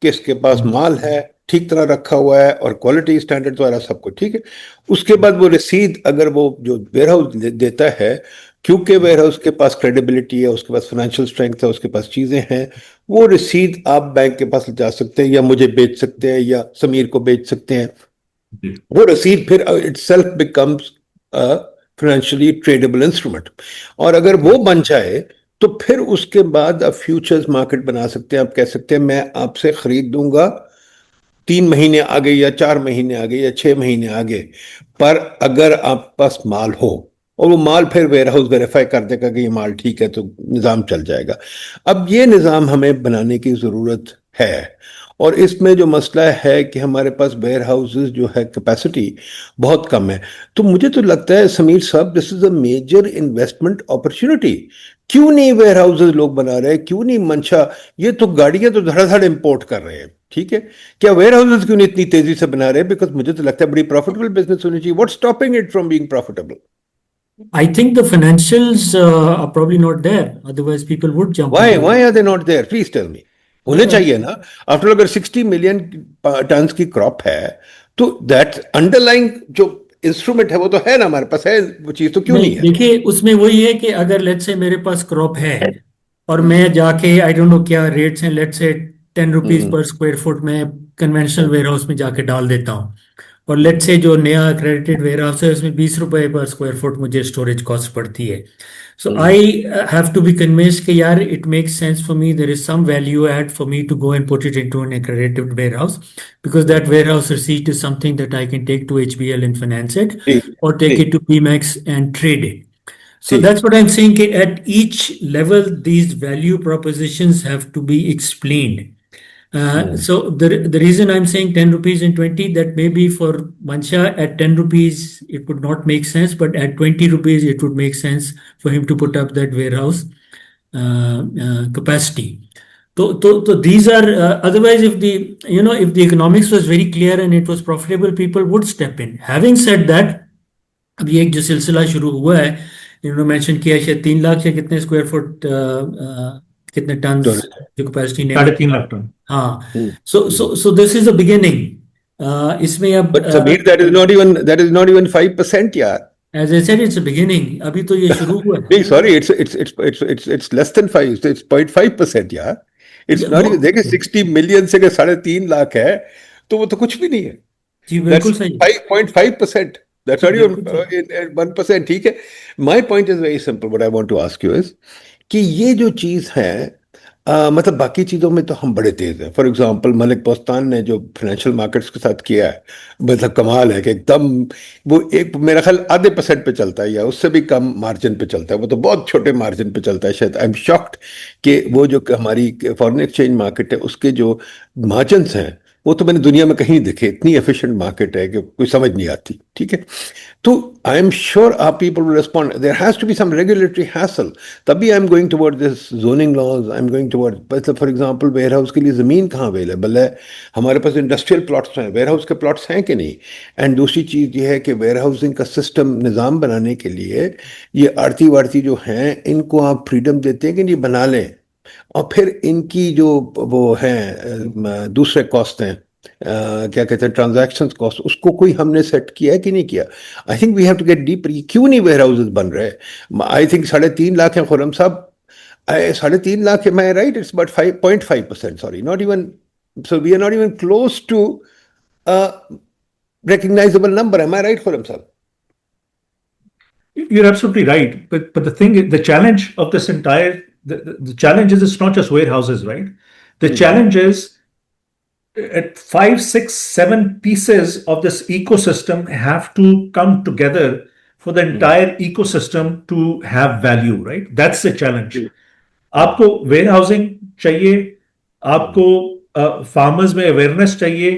कि इसके पास माल है, ठीक तरह रखा हुआ है और क्वालिटी स्टैंडर्ड द्वारा सब कुछ ठीक है। उसके बाद वो रसीद अगर वो जो वेयर हाउस देता है, क्योंकि वेयर हाउस के पास क्रेडिबिलिटी है, उसके पास फाइनेंशियल स्ट्रेंथ है, उसके पास चीजें हैं, वो रसीद आप बैंक के पास ले जा सकते हैं या मुझे बेच सकते हैं या समीर को बेच सकते हैं। वो रसीद फिर itself becomes a financially tradable instrument, और अगर वो बन जाए तो फिर उसके बाद आप फ्यूचर्स मार्केट बना सकते हैं। आप कह सकते हैं मैं आपसे खरीद दूंगा 3 महीने आगे या 4 महीने आगे या 6 महीने आगे, पर अगर आप पास माल हो और वो माल फिर वेयर हाउस वेरीफाई कर देगा कि ये माल ठीक है तो निज़ाम चल जाएगा। अब ये निज़ाम हमें बनाने की ज़रूरत है, और इसमें जो मसला है कि हमारे पास वेयर हाउसेस जो है कैपेसिटी बहुत कम है। तो मुझे तो लगता है समीर साहब, this is a major investment opportunity. क्यों नहीं वेयर हाउसेस लोग बना रहे हैं, क्यों नहीं मंशा, ये तो गाड़ियां तो धड़ाधड़ इंपोर्ट कर रहे हैं, ठीक है, क्या वेयर हाउसेस क्यों नहीं इतनी तेजी से बना रहे हैं? बिकॉज मुझे तो लगता है बड़ी प्रॉफिटेबल बिजनेस होनी चाहिए। What's stopping it from being profitable? I think the financials are probably not there. Otherwise, people would jump Why into it. are they not there? Please tell me. होने चाहिए ना। आफ्टर अगर 60 million ton की crop है तो that underlying जो instrument है वो तो है ना, हमारे पास है, वो चीज तो क्यों नहीं है? देखिए, उसमें वही है कि अगर लेट्स से मेरे पास क्रॉप है और मैं जाके आई डोंट नो क्या रेट्स हैं, let's say 10 rupees per square foot में कन्वेंशनल वेयर हाउस में जाके डाल देता हूँ, और लेट्स से जो नया क्रेडिटेड वेयर हाउस है उसमें 20 रुपए पर स्क्वायर फुट मुझे स्टोरेज कॉस्ट पड़ती है। So I have to be convinced कि यार it makes sense for me, there is some value add for me to go and put it into an accredited warehouse, because that warehouse receipt is something that I can take to HBL and finance it, or take it to PMAX and trade it. So that's what I'm saying, at each level these value propositions have to be explained. So the reason I'm saying 10 rupees and 20, that maybe for Mansha at 10 rupees it would not make sense, but at 20 rupees it would make sense for him to put up that warehouse capacity. So these are otherwise, if the economics was very clear and it was profitable, people would step in. Having said that, अभी एक जो सिलसिला शुरू हुआ है, इन्होंने mention किया शायद 3 लाख या कितने स्क्वायर फुट कितने टन जो कैपेसिटी ने 3.5 लाख टन। हाँ, so this is a beginning. इसमें अब But Samir, that is not even 5% यार। as I said, it's a beginning. अभी तो ये शुरू हुआ है। नहीं sorry, it's less than 5, it's 0.5% यार। It's not even, देखिए 60 मिलियन से 3.5 लाख है तो वो तो कुछ भी नहीं है। जी बिल्कुल That's सही। 5.5%. That's not even 1%, ठीक है। My point is very simple. What I want to ask you is कि ये जो चीज है, मतलब बाकी चीजों में तो हम बड़े तेज हैं। फॉर एग्जांपल मलिक पोस्तान ने जो फाइनेंशियल मार्केट्स के साथ किया है, मतलब कमाल है कि एकदम वो एक मेरा ख्याल आधे % पे चलता है या उससे भी कम मार्जिन पे चलता है, वो तो बहुत छोटे मार्जिन पे चलता है शायद। आई एम शॉक्ड कि वो जो हमारी फॉरेन एक्सचेंज मार्केट है उसके जो मार्जिन्स हैं वो तो मैंने दुनिया में कहीं नहीं देखे। इतनी एफिशिएंट मार्केट है कि कोई समझ नहीं आती, ठीक है। तो I am sure our people will respond. There has to be some regulatory hassle, तभी I am going toward this zoning laws, I am going toward, मतलब फॉर एग्जांपल वेयर हाउस के लिए ज़मीन कहाँ अवेलेबल है? हमारे पास इंडस्ट्रियल प्लॉट्स हैं, वेयर हाउस के प्लॉट्स हैं कि नहीं? एंड दूसरी चीज़ ये है कि वेयर हाउसिंग का सिस्टम निज़ाम बनाने के लिए ये आड़ती वाड़ती जो हैं इनको आप फ्रीडम देते हैं कि नहीं बना लें, और फिर इनकी जो वो हैं दूसरे कॉस्ट हैं, क्या कहते हैं ट्रांजैक्शन कॉस्ट, उसको कोई हमने सेट किया है कि नहीं किया? I think we have to get deeper. क्यों नहीं वेयर हाउसेस बन रहे? आई थिंक 3.5 लाख हैं खुर्रम साहब। 3.5 lakh, am I right? It's about 5.5%, sorry, not even, so we are not even close to a recognizable number. Am I right, Khurram Sahib? You're absolutely right. But the thing is, the challenge of this entire the challenge is it's not just warehouses, right? The challenge is at 5, 6, 7 pieces of this ecosystem have to come together for the entire ecosystem to have value, right? That's the challenge. आपको where housing चाहिए, आपको farmers में awareness चाहिए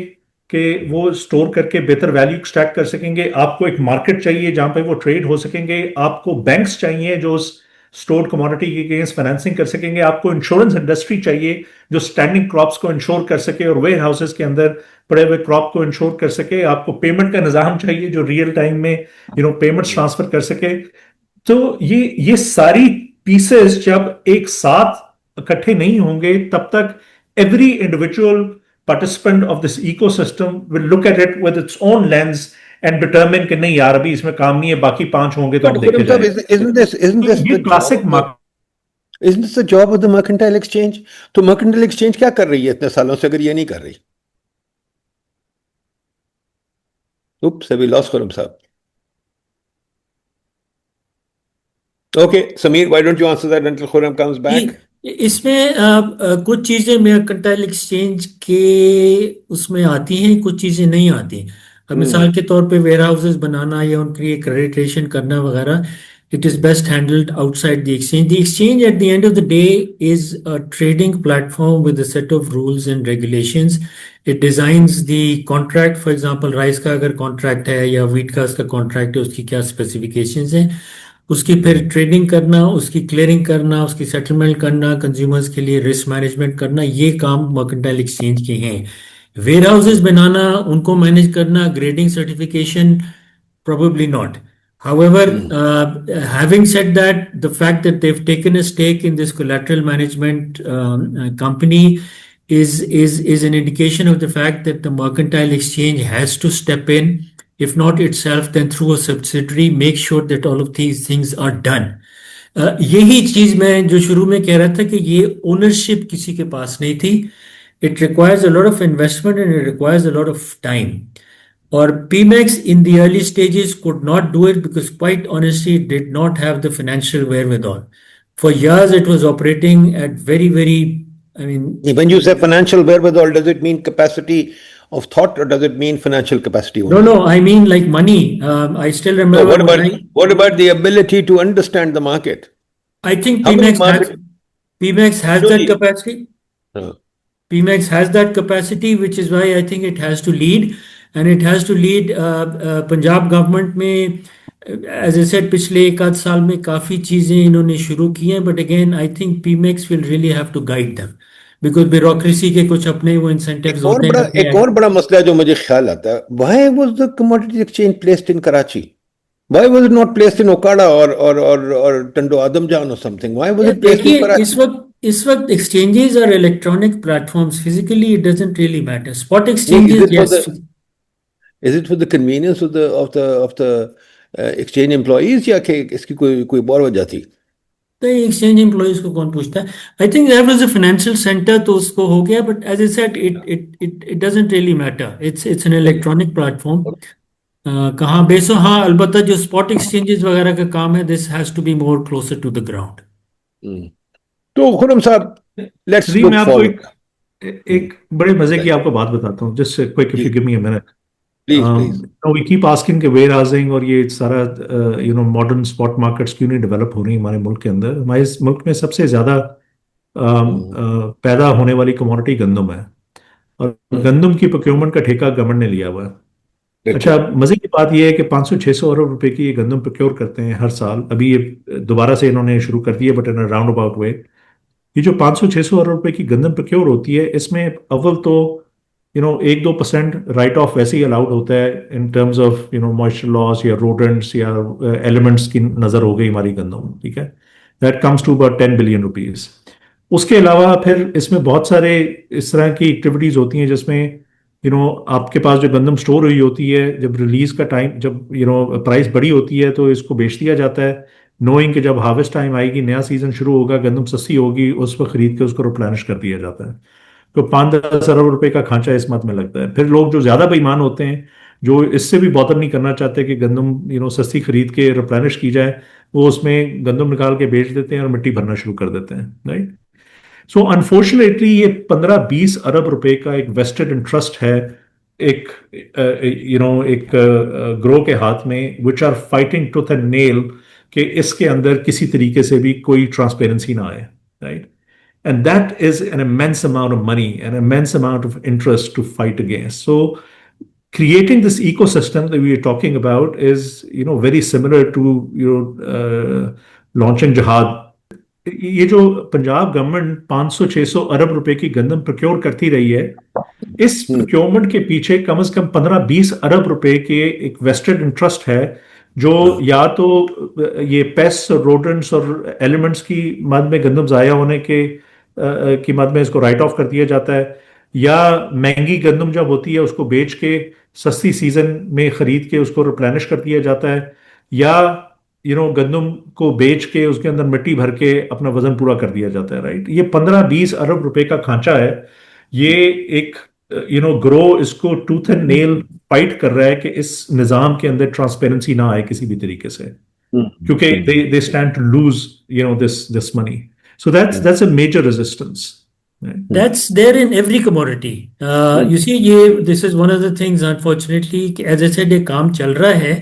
कि वो store करके बेहतर value extract कर सकेंगे, आपको एक मार्केट चाहिए जहां पे वो ट्रेड हो सकेंगे, आपको बैंक्स चाहिए जो उस स्टोर्ड कमोडिटी के अगेंस्ट फाइनेंसिंग कर सकेंगे, आपको इंश्योरेंस इंडस्ट्री चाहिए जो स्टैंडिंग क्रॉप्स को इंश्योर कर सके और वेयर हाउसेस के अंदर पड़े हुए क्रॉप को इंश्योर कर सके, आपको पेमेंट का निजाम चाहिए जो रियल टाइम में पेमेंट्स ट्रांसफर कर सके। तो ये सारी पीसेस जब एक साथ इकट्ठे नहीं होंगे तब तक every individual participant of this ecosystem will look at it with its own lens and determine कि नहीं यार अभी इसमें काम नहीं है, बाकी 5 होंगे तो हम देखे जाएंगे। Isn't this ये classic market? Isn't this the job of the mercantile exchange? तो mercantile exchange क्या कर रही है इतने सालों से अगर ये नहीं कर रही? Oops, we lost Khurram Sahib. Okay, Sameer, why don't you answer that until Khurram comes back? इसमें कुछ चीजें मर्केंटाइल एक्सचेंज के उसमें आती हैं, कुछ चीजें नहीं आती। अब मिसाल के तौर पे वेयर हाउसेस बनाना या उनकी एक्रेडिटेशन करना वगैरह, it is best handled outside the exchange. The exchange at the end of the day is a trading platform with a set of rules and regulations. It designs the contract. For example, rice का अगर contract है या wheat का उसका contract है, उसकी क्या specifications हैं, उसकी फिर ट्रेडिंग करना, उसकी क्लियरिंग करना, उसकी सेटलमेंट करना, कंज्यूमर्स के लिए रिस्क मैनेजमेंट करना, ये काम मर्केंटाइल एक्सचेंज के हैं। वेयर हाउसेस बनाना, उनको मैनेज करना, grading certification, probably not. However, having said that, the fact that they've taken a stake in this collateral management company is an indication of the fact that the mercantile exchange has to step in, if not itself, then through a subsidiary, make sure that all of these things are done. यही चीज मैं जो शुरू में कह रहा था कि ये ओनरशिप किसी के पास नहीं थी. It requires a lot of investment and it requires a lot of time. Or Pemex in the early stages could not do it because quite honestly it did not have the financial wherewithal. For years it was operating at very, when you say financial wherewithal, does it mean capacity of thought or does it mean financial capacity only? No, I mean like money. I still remember. What about the ability to understand the market? I think Pemex has that capacity. Pemex has that capacity, which is why I think it has to lead. And it has to lead. Punjab government में as I said पिछले 1 साल में काफ़ी चीज़ें इन्होंने शुरू की हैं, but again I think Pemex will really have to guide them because bureaucracy के कुछ अपने वो incentives होते हैं. एक और बड़ा मसला जो मुझे ख्याल आता है, why was the commodity exchange placed in Karachi? Why was it not placed in Okada or Tando Adamjan or something? Why was it placed in Karachi? इस वक्त exchanges are electronic platforms. Physically it doesn't really matter. Spot exchanges, yes. Is it for the convenience of the exchange employees या कि इसकी कोई और वजह थी? तो exchange employees को कौन पूछता है? I think that was a financial center तो उसको हो गया, but as I said it doesn't really matter. It's an electronic platform. कहाँ बेस हो? हाँ, अलबत्ता जो spot exchanges वगैरह का काम है, this has to be more closer to the ground. तो खुरम साहब, let's look forward. एक बड़े मजे की आपको बात बताता हूँ, just quick if you give me a minute. Please. We keep asking कि warehousing और ये सारा modern spot markets क्यों नहीं डेवलप हो रही हमारे मुल्क के अंदर. हमारे मुल्क में सबसे ज्यादा पैदा होने वाली कमोडिटी गंदम है और गंदम की प्रोक्योरमेंट का ठेका गवर्नमेंट ने लिया हुआ है. अच्छा, मजे की बात यह है कि 500-600 अरब रुपए की ये गंदम प्रोक्योर करते हैं हर साल. अभी ये दोबारा से इन्होंने शुरू कर दिया but in a roundabout way. ये जो 500-600 अरब रुपए की गंदम प्रोक्योर होती है, इसमें अव्वल तो 1-2% राइट ऑफ वैसे ही अलाउड होता है in terms of moisture loss या रोडेंट्स या एलिमेंट्स की नजर हो गई हमारी गंदम. ठीक है, that comes to about 10 billion rupees. उसके अलावा फिर इसमें बहुत सारे इस तरह की एक्टिविटीज होती हैं जिसमें आपके पास जो गंदम स्टोर हुई होती है, जब रिलीज का टाइम, जब प्राइस बड़ी होती है तो इसको बेच दिया जाता है. नोइंग कि जब हार्वेस्ट टाइम आएगी, नया सीजन शुरू होगा, गंदम सस्ती होगी, उस पर खरीद के उसको रिप्लेनिश कर दिया जाता है। तो 5-10 अरब रुपए का खांचा इस मत में लगता है। फिर लोग जो ज्यादा बेईमान होते हैं, जो इससे भी बॉदर नहीं करना चाहते कि गंदम सस्ती खरीद के रिप्लेनिश की जाए, वो उसमें गंदम निकाल के बेच देते हैं और मिट्टी भरना शुरू कर देते हैं, राइट। सो अनफॉर्चुनेटली ये 15-20 अरब रुपए का एक वेस्टेड इंटरेस्ट है, एक एक ग्रो के हाथ में, which are fighting tooth and nail कि इसके अंदर किसी तरीके से भी कोई ट्रांसपेरेंसी ना आए, right. And that is an immense amount of money, an immense amount of interest to fight against. So creating this ecosystem that we are talking about is, very similar to, launching jihad. ये जो Punjab government 500-600 अरब रुपए की गंदम procure करती रही है, इस procurement के पीछे कम से कम 15-20 अरब रुपए के एक वेस्टेड इंटरेस्ट है, जो या तो ये पेस्ट और रोडेंट्स और एलिमेंट्स की मद में गंदम जाया होने के की मद में इसको राइट ऑफ कर दिया जाता है, या महंगी गंदम जब होती है उसको बेच के सस्ती सीजन में खरीद के उसको रिप्लेनिश कर दिया जाता है, या गंदम को बेच के उसके अंदर मिट्टी भर के अपना वजन पूरा कर दिया जाता है, राइट। ये 15-20 अरब रुपए का खांचा है। ये एक ग्रो इसको टूथ एंड नेल फाइट कर रहा है कि इस निजाम के अंदर ट्रांसपेरेंसी ना आए किसी भी तरीके से, क्योंकि they stand to lose this money. So that's a major resistance. Right? That's there in every commodity. You see, this is one of the things, unfortunately, as I said, ये काम चल रहा है,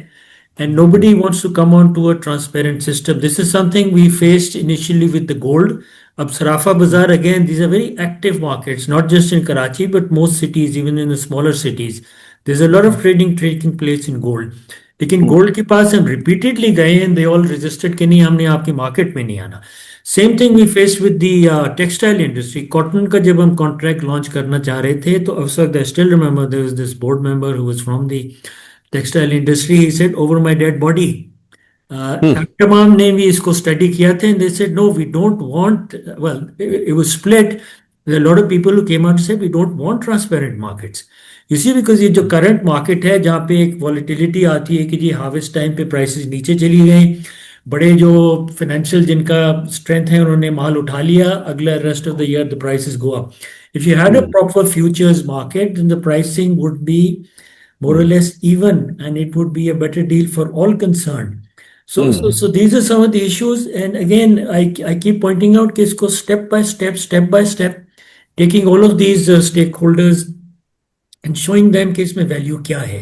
and nobody wants to come on to a transparent system. This is something we faced initially with the gold. Ab Sarafa Bazaar, again, these are very active markets, not just in Karachi, but most cities, even in the smaller cities. There's a lot of trading taking place in gold. लेकिन gold के पास हम repeatedly गए and they all resisted कि नहीं, हमने आपकी market में नहीं आना। Same thing we faced with the textile industry. Cotton का जब हम कॉन्ट्रैक्ट लॉन्च करना चाह रहे थे, तो उस वक्त I still remember there was this board member who was from the textile industry, he said over my dead body. तमाम ने भी इसको स्टडी किया था, and they said no we don't want, well it was split, there are lot of people who came out and said we don't want transparent markets. इसी because ये जो current market है, जहाँ पे एक वॉलिटिलिटी आती है कि जी हार्वेस्ट टाइम पे प्राइसेस नीचे चली गई, बड़े जो फाइनेंशियल जिनका स्ट्रेंथ है उन्होंने माल उठा लिया, अगला rest of the year the prices go up. If you had a proper futures market, then the pricing would be more or less even, and it would be a better deal for all concerned. So these are some of the issues, and again I keep pointing out कि इसको step by step taking all of these stakeholders and showing them कि इसमें value क्या है।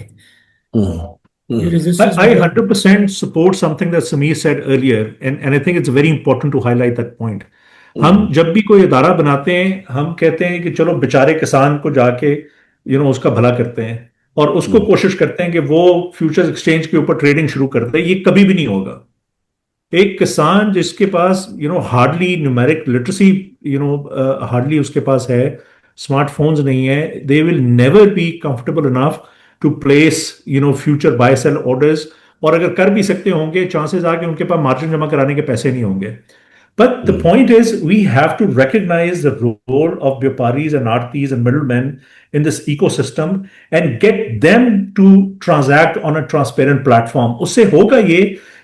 I 100% support something that Sameer said earlier, and I think it's very important to highlight that point. हम जब भी कोई इदारा बनाते हैं, हम कहते हैं कि चलो बेचारे किसान को जाके उसका भला करते हैं, और उसको कोशिश करते हैं कि वो फ्यूचर्स एक्सचेंज के ऊपर ट्रेडिंग शुरू कर दे। ये कभी भी नहीं होगा। एक किसान जिसके पास हार्डली न्यूमेरिक लिटरेसी हार्डली उसके पास है, स्मार्टफोन्स नहीं है, they will never be comfortable enough to place future buy sell orders, और अगर कर भी सकते होंगे, चांसेस आके उनके पास मार्जिन जमा कराने के पैसे नहीं होंगे। But the point is, we have to recognize the role of Vyaparis and Aartis and middlemen in this ecosystem and get them to transact on a transparent platform. उससे होगा ये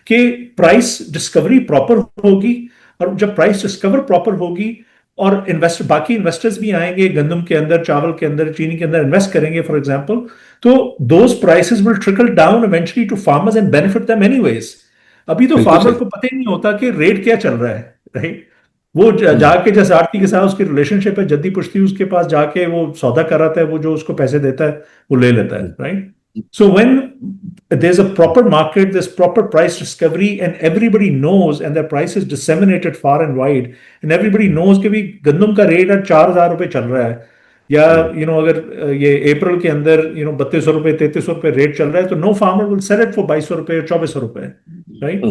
कि प्राइस डिस्कवरी प्रॉपर होगी, और जब price discover proper होगी और बाकी इन्वेस्टर्स भी आएंगे, गंदम के अंदर, चावल के अंदर, चीनी के अंदर इन्वेस्ट करेंगे फॉर एग्जाम्पल, तो those prices will trickle down eventually to farmers and benefit them anyways. अभी तो फार्मर को पता ही नहीं होता कि रेट क्या चल रहा है, राइट। वो जाके जैसे आरती के साथ उसकी रिलेशनशिप है, जद्दी पुश्ती उसके पास जाके वो सौदा कराता है, वो जो उसको पैसे देता है वो ले लेता है, right. So when there's a proper market, there's proper price discovery, and everybody knows, and their price is disseminated far and wide, and everybody knows कि भी गंदम का रेट 4,000 रुपए चल रहा है, या अगर ये अप्रैल के अंदर 3200 रुपए 3300 रुपए रेट चल रहा है, तो no farmer will sell it for 2200 रुपए और 2400 रुपए, right.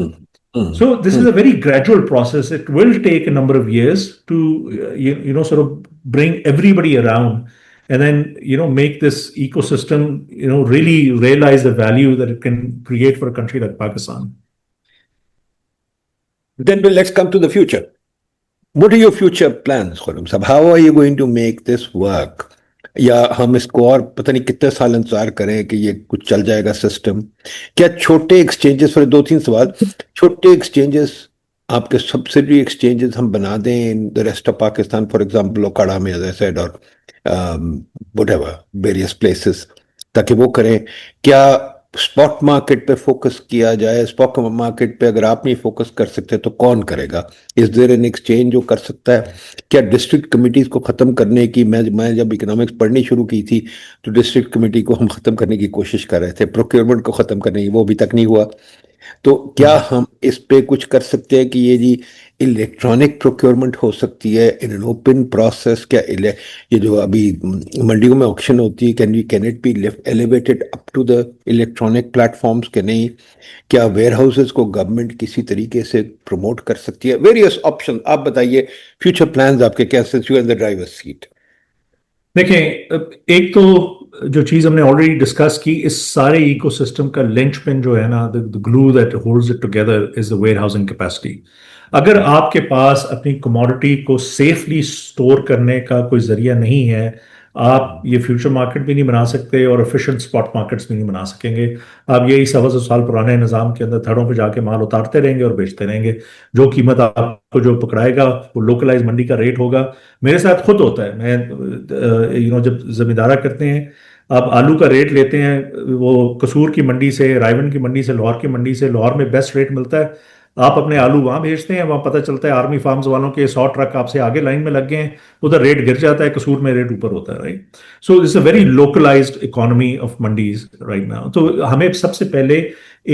So this is a very gradual process. It will take a number of years to sort of bring everybody around, and then make this ecosystem really realize the value that it can create for a country like Pakistan. Then let's come to the future. What are your future plans, Khuram Sahab? How are you going to make this work? या हम इसको और पता नहीं कितने साल इंतजार करें कि ये कुछ चल जाएगा सिस्टम? क्या छोटे एक्सचेंजेस, और दो तीन सवाल, छोटे एक्सचेंजेस, आपके सब्सिडरी एक्सचेंजेस हम बना दें in the rest of Pakistan, for example Okara में, एज आई सेड, और व्हाटएवर वेरियस प्लेसेस, ताकि वो करें? क्या स्पॉट मार्केट पे फोकस किया जाए? स्पॉट मार्केट पे अगर आप नहीं फोकस कर सकते तो कौन करेगा? इज देयर एन एक्सचेंज जो कर सकता है? क्या डिस्ट्रिक्ट कमिटीज को खत्म करने की, मैं जब इकोनॉमिक्स पढ़नी शुरू की थी तो डिस्ट्रिक्ट कमेटी को हम खत्म करने की कोशिश कर रहे थे, प्रोक्योरमेंट को खत्म करने की, वो अभी तक नहीं हुआ। तो क्या हम इस पे कुछ कर सकते हैं कि ये जी इलेक्ट्रॉनिक प्रोक्योरमेंट हो सकती है इन एन ओपन प्रोसेस? क्या ये जो अभी मंडियों में ऑक्शन होती है, can it be elevated up to the electronic platforms के नहीं? क्या वेयर हाउसेस को गवर्नमेंट किसी तरीके से प्रमोट कर सकती है? वेरियस ऑप्शन, आप बताइए, फ्यूचर प्लान्स आपके क्या, since you are in the driver seat? देखें, एक तो जो चीज हमने ऑलरेडी डिस्कस की, इस सारे इकोसिस्टम का लिंचपिन जो है ना, the glue that holds it together is the warehousing capacity. अगर आपके पास अपनी कमोडिटी को सेफली स्टोर करने का कोई जरिया नहीं है, आप ये फ्यूचर मार्केट भी नहीं बना सकते और एफिशिएंट स्पॉट मार्केट्स भी नहीं बना सकेंगे। आप यही 125 साल पुराने निज़ाम के अंदर थड़ों पे जाके माल उतारते रहेंगे और बेचते रहेंगे। जो कीमत आपको जो पकड़ाएगा वो लोकलाइज मंडी का रेट होगा। मेरे साथ खुद होता है, मैं जब जमींदारा करते हैं, आप आलू का रेट लेते हैं, वो कसूर की मंडी से, रायवन की मंडी से, लाहौर की मंडी से, लाहौर में बेस्ट रेट मिलता है। आप अपने आलू वहां भेजते हैं, वहां पता चलता है आर्मी फार्म्स वालों के 100 ट्रक आपसे आगे लाइन में लग गए हैं, उधर रेट गिर जाता है, कसूर में रेट ऊपर होता है, right. So it's a very localised economy of mandis right now. तो हमें सबसे पहले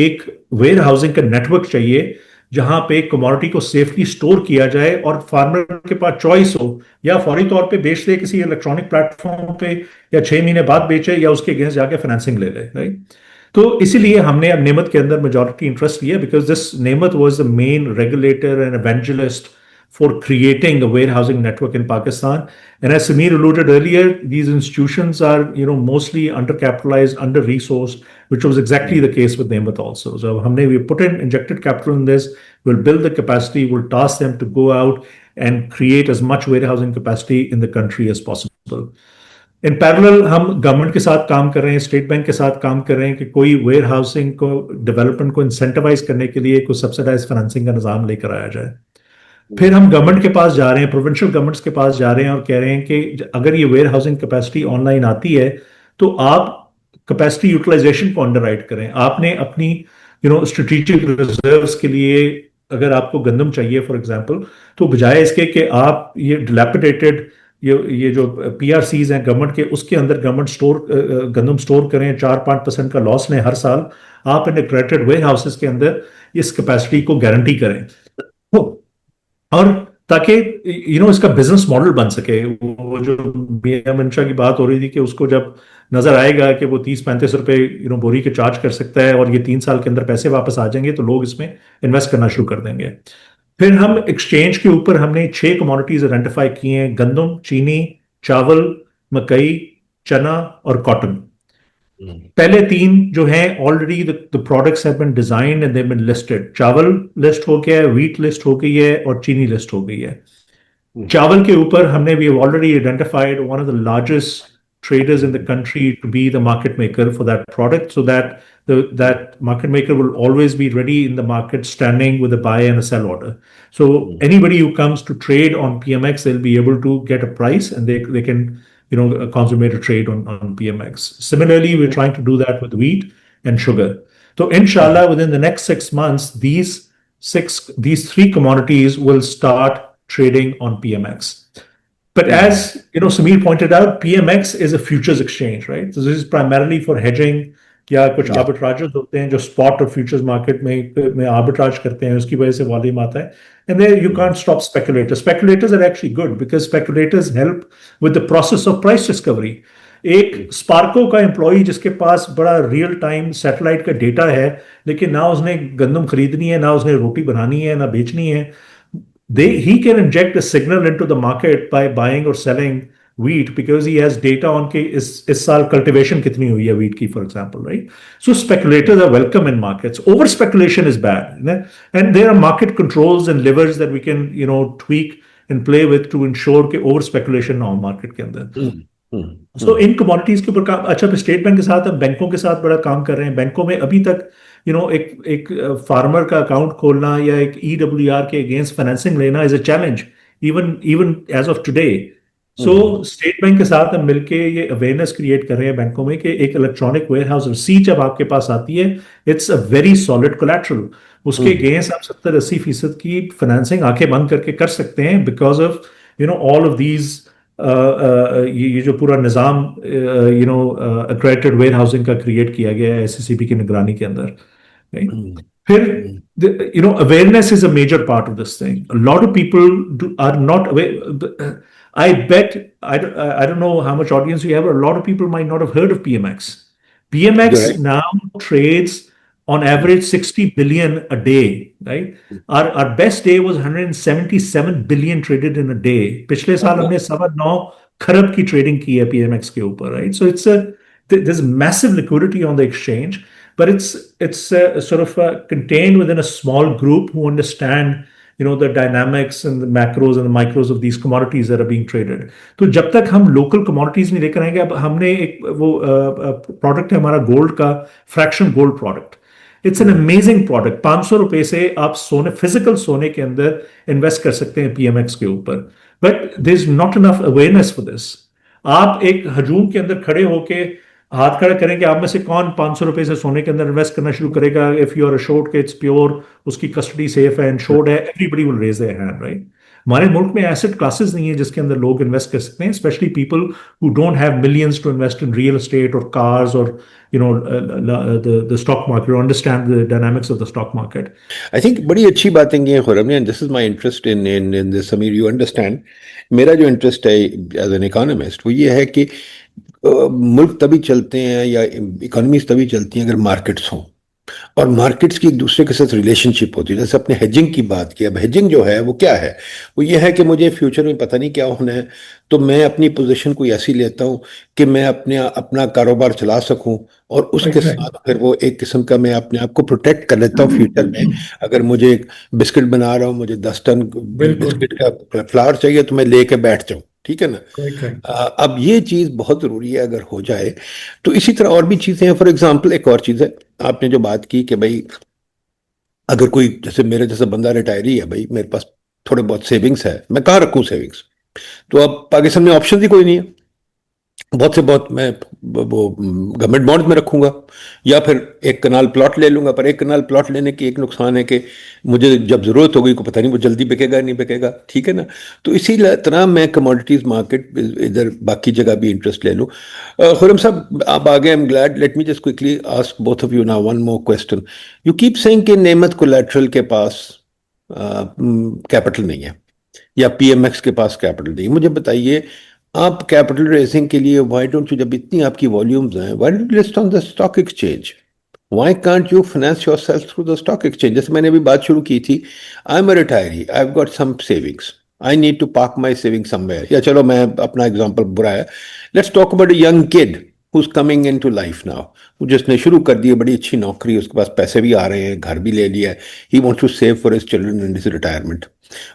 एक वेयर हाउसिंग का नेटवर्क चाहिए जहां पे कमोडिटी को सेफली स्टोर किया जाए और फार्मर के पास चॉइस हो, या फौरी तौर पे बेच दे किसी इलेक्ट्रॉनिक प्लेटफॉर्म पे, या 6 महीने बाद बेचे, या उसके अगेंस्ट जाके फाइनेंसिंग ले ले, राइट। तो इसीलिए हमने अब नेमत के अंदर मेजॉरिटी इंटरेस्ट लिया, बिकॉज दिस नेमत was the main regulator and evangelist for creating a warehousing network in Pakistan. And as Samir alluded earlier, these institutions are, mostly undercapitalized, under-resourced, which was exactly the case with Nemat also. So we put in injected capital in this. We'll build the capacity. We'll task them to go out and create as much warehousing capacity in the country as possible. In parallel हम government के साथ काम कर रहे हैं, state Bank के साथ काम कर रहे हैं कि कोई वेयर हाउसिंग को, डेवलपमेंट को इंसेंटिवाइज करने के लिए कोई सब्सिडाइज फाइनेंसिंग का निजाम लेकर आया जाए। फिर हम गवर्नमेंट के पास जा रहे हैं, प्रोविंशियल गवर्नमेंट्स के पास जा रहे हैं और कह रहे हैं कि अगर ये वेयर हाउसिंग कैपेसिटी ऑनलाइन आती है तो आप कैपेसिटी यूटिलाइजेशन को अंडरराइट करें। आपने अपनी स्ट्रेटेजिक रिजर्व्स के लिए, अगर आपको गंदम चाहिए फॉर एग्जांपल, तो बजाय इसके कि आप ये डिलैपिडेटेड ये जो पीआरसीज हैं गवर्नमेंट के, उसके अंदर गवर्नमेंट गंदम स्टोर करें 4-5% का लॉस लें हर साल, आप इन एक्रेडिटेड वेयर हाउसेस के अंदर इस कैपेसिटी को गारंटी करें, और ताकि इसका बिजनेस मॉडल बन सके। वो जो मियां मंशा की बात हो रही थी कि उसको जब नजर आएगा कि वो 30-35 रुपए बोरी के चार्ज कर सकता है और ये 3 साल के अंदर पैसे वापस आ जाएंगे, तो लोग इसमें इन्वेस्ट करना शुरू कर देंगे। फिर हम एक्सचेंज के ऊपर हमने 6 कमोडिटीज आइडेंटिफाई की हैं: गंदम, चीनी, चावल, मकई, चना और कॉटन। पहले 3 जो हैं already the products have been designed and they have been listed. चावल लिस्ट हो गया है, व्हीट लिस्ट हो गई है और चीनी लिस्ट हो गई है। चावल के ऊपर हमने we have already identified one of the largest traders in the country to be the market maker for that product, so that that market maker will always be ready in the market, standing with a buy and a sell order. So anybody who comes to trade on PMX, they'll be able to get a price and they can consummate a trade on PMX. Similarly, we're trying to do that with wheat and sugar. So inshallah, within the next 6 months, these 3 commodities will start trading on PMX. But as Samir pointed out, PMX is a futures exchange, right? So this is primarily for hedging, या कुछ arbitrages होते हैं जो spot और futures market में arbitrage करते हैं, उसकी वजह से वॉल्यूम आता है। And there you can't stop speculators. Speculators are actually good because speculators help with the process of price discovery. एक स्पार्को का एम्प्लॉई जिसके पास बड़ा रियल टाइम सैटेलाइट का डेटा है, लेकिन ना उसने गंदम खरीदनी है, ना उसने रोटी बनानी है, ना बेचनी है, he can inject a signal into the market by buying or selling wheat because he has data on के इस साल cultivation कितनी हुई है wheat की, for example, right? So speculators are welcome in markets. Over speculation is bad, and there are market controls and levers that we can tweak and play with to ensure कि over speculation ना हो market के अंदर। सो इन commodities के ऊपर काम। अच्छा, state Bank के साथ हम बैंकों के साथ बड़ा काम कर रहे हैं। बैंकों में अभी तक एक फार्मर का अकाउंट खोलना या एक EWR के अगेंस्ट फाइनेंसिंग लेना is a challenge, even even as of today. So State Bank के साथ हम मिलके ये अवेयरनेस क्रिएट कर रहे हैं बैंकों में कि एक इलेक्ट्रॉनिक वेयर हाउस रसीद जब आपके पास आती है, it's a very solid collateral. उसके अगेंस्ट आप 70-80% की फाइनेंसिंग आंखें बंद करके कर सकते हैं, because of all of these ये जो पूरा निज़ाम अक्रेडिटेड वेयर हाउसिंग का क्रिएट किया गया है SCCB की निगरानी के अंदर, right? फिर awareness is a major part of this thing. A lot of people are not aware. I bet I don't know how much audience you have, but a lot of people might not have heard of PMX. PMX Right. now trades on average 60 billion a day, right? Our best day was 177 billion traded in a day. पिछले साल हमने 9.25 खरब की trading की है PMX के ऊपर, right? So there's massive liquidity on the exchange, but it's sort of contained within a small group who understand the dynamics and the macros and the micros of these commodities that are being traded. तो जब तक हम local commodities नहीं लेकर आएंगे, अब हमने एक वो प्रोडक्ट है हमारा गोल्ड का fraction gold product. It's an amazing product. 500 रुपए से आप सोने, फिजिकल सोने के अंदर इन्वेस्ट कर सकते हैं PMX के ऊपर, but there is not enough awareness for this. आप एक हजूम के अंदर खड़े होके हाथ खड़ा करेंगे, आप में से कौन 500 रुपए से सोने के अंदर इन्वेस्ट करना शुरू करेगा? इफ यू आर अश्योर्ड कि इट्स प्योर, उसकी कस्टडी सेफ है, इंश्योर्ड है, everybody will raise their hand, right? हमारे मुल्क में एसेट क्लासेस नहीं है जिसके अंदर लोग इन्वेस्ट कर सकते हैं, especially people who don't have millions to invest in real estate और कार्स और the stock market, or understand the dynamics of the stock market. I think बड़ी अच्छी बातें की हैं खुरम ने, and this is my interest in this, Samir, you understand. मेरा जो इंटरेस्ट है एज एन इकोनॉमिस्ट वो ये है कि मुल्क तभी चलते हैं या इकोनॉमीज तभी चलती हैं अगर मार्केट्स हों, और मार्केट्स की एक दूसरे के साथ रिलेशनशिप होती है। जैसे अपने हेजिंग की बात की, अब हेजिंग जो है वो क्या है? वो ये है कि मुझे फ्यूचर में पता नहीं क्या होना है, तो मैं अपनी पोजीशन कोई ऐसी लेता हूँ कि मैं अपना कारोबार चला सकूं, और उसके साथ फिर वो एक किस्म का मैं अपने आप को प्रोटेक्ट कर लेता हूँ फ्यूचर में। अगर मुझे एक बिस्किट बना रहा हूँ, मुझे 10 टन बिस्किट का फ्लावर चाहिए, तो मैं लेके बैठ जाऊँ, ठीक है ना? अब ये चीज बहुत जरूरी है अगर हो जाए तो। इसी तरह और भी चीजें हैं। फॉर एग्जांपल एक और चीज है, आपने जो बात की कि भाई अगर कोई जैसे मेरे जैसा बंदा रिटायरी है, भाई मेरे पास थोड़े बहुत सेविंग्स है, मैं कहाँ रखूं सेविंग्स? तो अब पाकिस्तान में ऑप्शन ही कोई नहीं है। बहुत से बहुत मैं वो गवर्नमेंट बॉन्ड में रखूंगा, या फिर एक कनाल प्लॉट ले लूंगा। पर एक कनाल प्लॉट लेने की एक नुकसान है कि मुझे जब जरूरत होगी को पता नहीं वो जल्दी बिकेगा नहीं बिकेगा, ठीक है ना? तो इसी तरह मैं कमोडिटीज मार्केट इधर बाकी जगह भी इंटरेस्ट ले लूँ। खुरम साहब आप आगे, I am glad. Let me just quickly ask both of you now one more question. You keep saying कि नेमत कोलैटरल के पास कैपिटल नहीं है या PMX के पास कैपिटल नहीं है। मुझे बताइए, आप कैपिटल रेजिंग के लिए व्हाई डोंट यू, जब इतनी आपकी वॉल्यूम्स हैं, why don't you list on the stock exchange? Why can't you finance yourself through the stock exchange? जैसे मैंने अभी बात शुरू की थी, I am a retiree, I have got some savings, I need to park my saving somewhere. या चलो मैं अपना एग्जांपल बुरा है, let's talk about a young kid who's coming into life now, जिसने शुरू कर दी है, बड़ी अच्छी नौकरी, उसके पास पैसे भी आ रहे हैं, घर भी ले लिया है, he wants to save for his children in his retirement.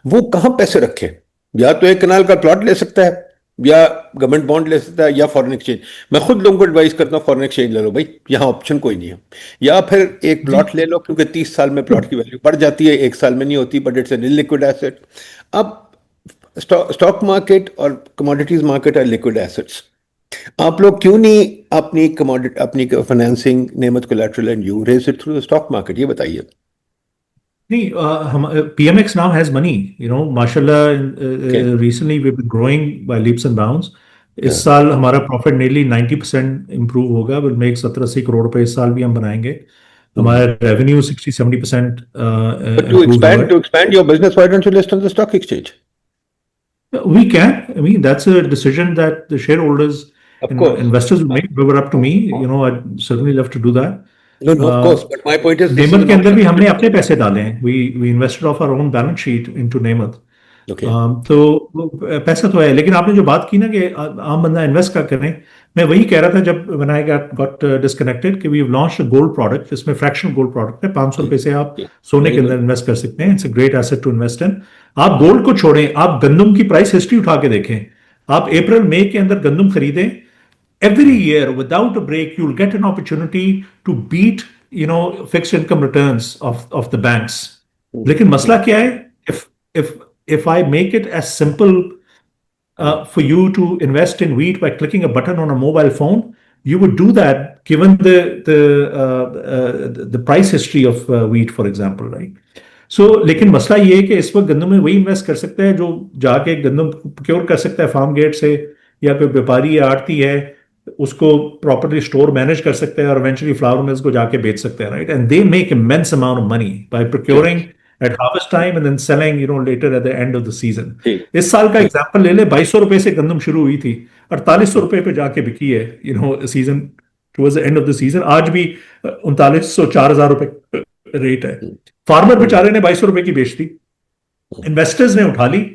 वो कहाँ पैसे रखे? या तो एक कनाल का प्लॉट ले सकता है, या गवर्नमेंट बॉन्ड ले सकता है, या फॉरेन एक्सचेंज। मैं खुद लोगों को एडवाइस करता हूँ फॉरेन एक्सचेंज ले लो भाई, यहाँ ऑप्शन कोई नहीं है। या फिर एक प्लॉट ले लो, क्योंकि 30 साल में प्लॉट की वैल्यू बढ़ जाती है, 1 साल में नहीं होती, but it's an illiquid asset. अब स्टॉक मार्केट और commodities market are liquid assets. आप लोग क्यों नहीं अपनी कमोडिटी, अपनी फाइनेंसिंग, नेमत collateral and you raise it through the stock market? ये बताइए। नहीं, PMX now has money, माशाल्लाह। Recently we've been growing by leaps and bounds. इस साल हमारा प्रॉफिट nearly 90% improve होगा, will make 17-80 करोड़ रुपए इस साल भी हम बनाएंगे। हमारा revenue 60-70% But to expand your business, why don't you list on the stock exchange? We can. I mean, that's a decision that the shareholders, investors will make. If it were up to me, I'd certainly love to do that. No, of course. But my point is, नेमत के अंदर भी हमने अपने पैसे डाले हैं। We invested off our own balance sheet into नेमत। Okay. तो पैसा तो है, लेकिन आपने जो बात की ना कि आम बंदा इन्वेस्ट क्या करें, मैं वही कह रहा था जब when I got disconnected कि we've launched a gold product, इसमें फ्रैक्शनल गोल्ड प्रोडक्ट है। 500 रुपए से आप सोने के अंदर इन्वेस्ट कर सकते हैं। It's a great asset to invest in. आप गोल्ड को छोड़ें, आप गंदम की प्राइस हिस्ट्री उठा के देखें। आप अप्रैल मई के अंदर गंदम खरीदें, every year without a break you'll get an opportunity to beat fixed income returns of the banks. लेकिन मसला क्या है? If I make it as simple for you to invest in wheat by clicking a button on a mobile phone, you would do that given the price history of wheat, for example, right? So, लेकिन मसला ये है कि इस वक्त गंदम में वही इन्वेस्ट कर सकता है जो जाके गंदम प्रोक्योर कर सकता है फार्म गेट से, या कोई व्यापारी या आड़ती है उसको प्रॉपर्ली स्टोर मैनेज कर सकते हैं और इवेंचुअली फ्लावर मिल्स को जाके बेच सकते हैं, right? And they make immense amount of money by procuring at harvest time and then selling later at the end of the season. इस साल का एग्जांपल ले ले, 2200 रुपए से गंदम शुरू हुई थी, 4800 रुपए पे जाके बिकी है season towards the end of the season. आज भी 3900 4000 रुपए रेट है। फार्मर बेचारे ने 2200 रुपए की बेच दी, इन्वेस्टर्स ने उठा ली,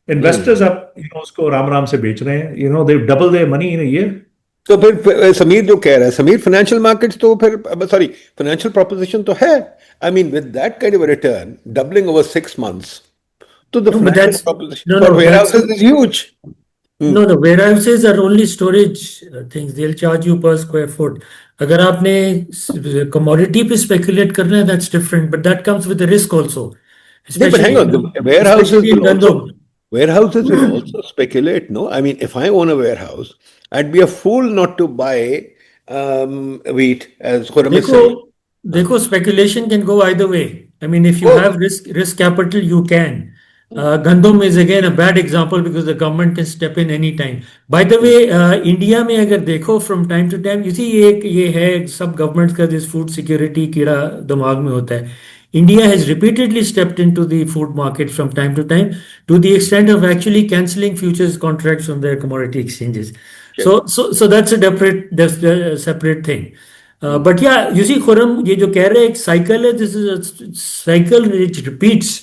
इन्वेस्टर्स अब उसको राम राम से बेच रहे हैं, they double their money in a year. तो फिर समीर जो कह रहा है, समीर फाइनेंशियल मार्केट्स तो फिर सॉरी फाइनेंशियल प्रोपोजिशन तो है, I mean with that kind of return doubling over 6 months, तो the financial proposition for warehouses is huge. No, the warehouses are only storage things. They'll charge you per square foot. अगर आपने commodity पे speculate करना है, that's different, but that comes with a risk also. Yeah, but hang on, the warehouses especially in will also, Gandham. warehouses will also speculate, no? I mean, if I own a warehouse, I'd be a fool not to buy wheat, as Khurram is saying. देखो, speculation can go either way. I mean, if you have risk capital, you can. Gandham is again a bad example because the government can step in any time. By the way, India में अगर देखो from time to time, you see ये है सब government का this food security कीड़ा दिमाग में होता है. India has repeatedly stepped into the food market from time to time to the extent of actually cancelling futures contracts on their commodity exchanges. So that's a separate thing. But yeah, you see, Khurram, ये जो कह रहे हैं एक cycle है, this is a cycle which repeats.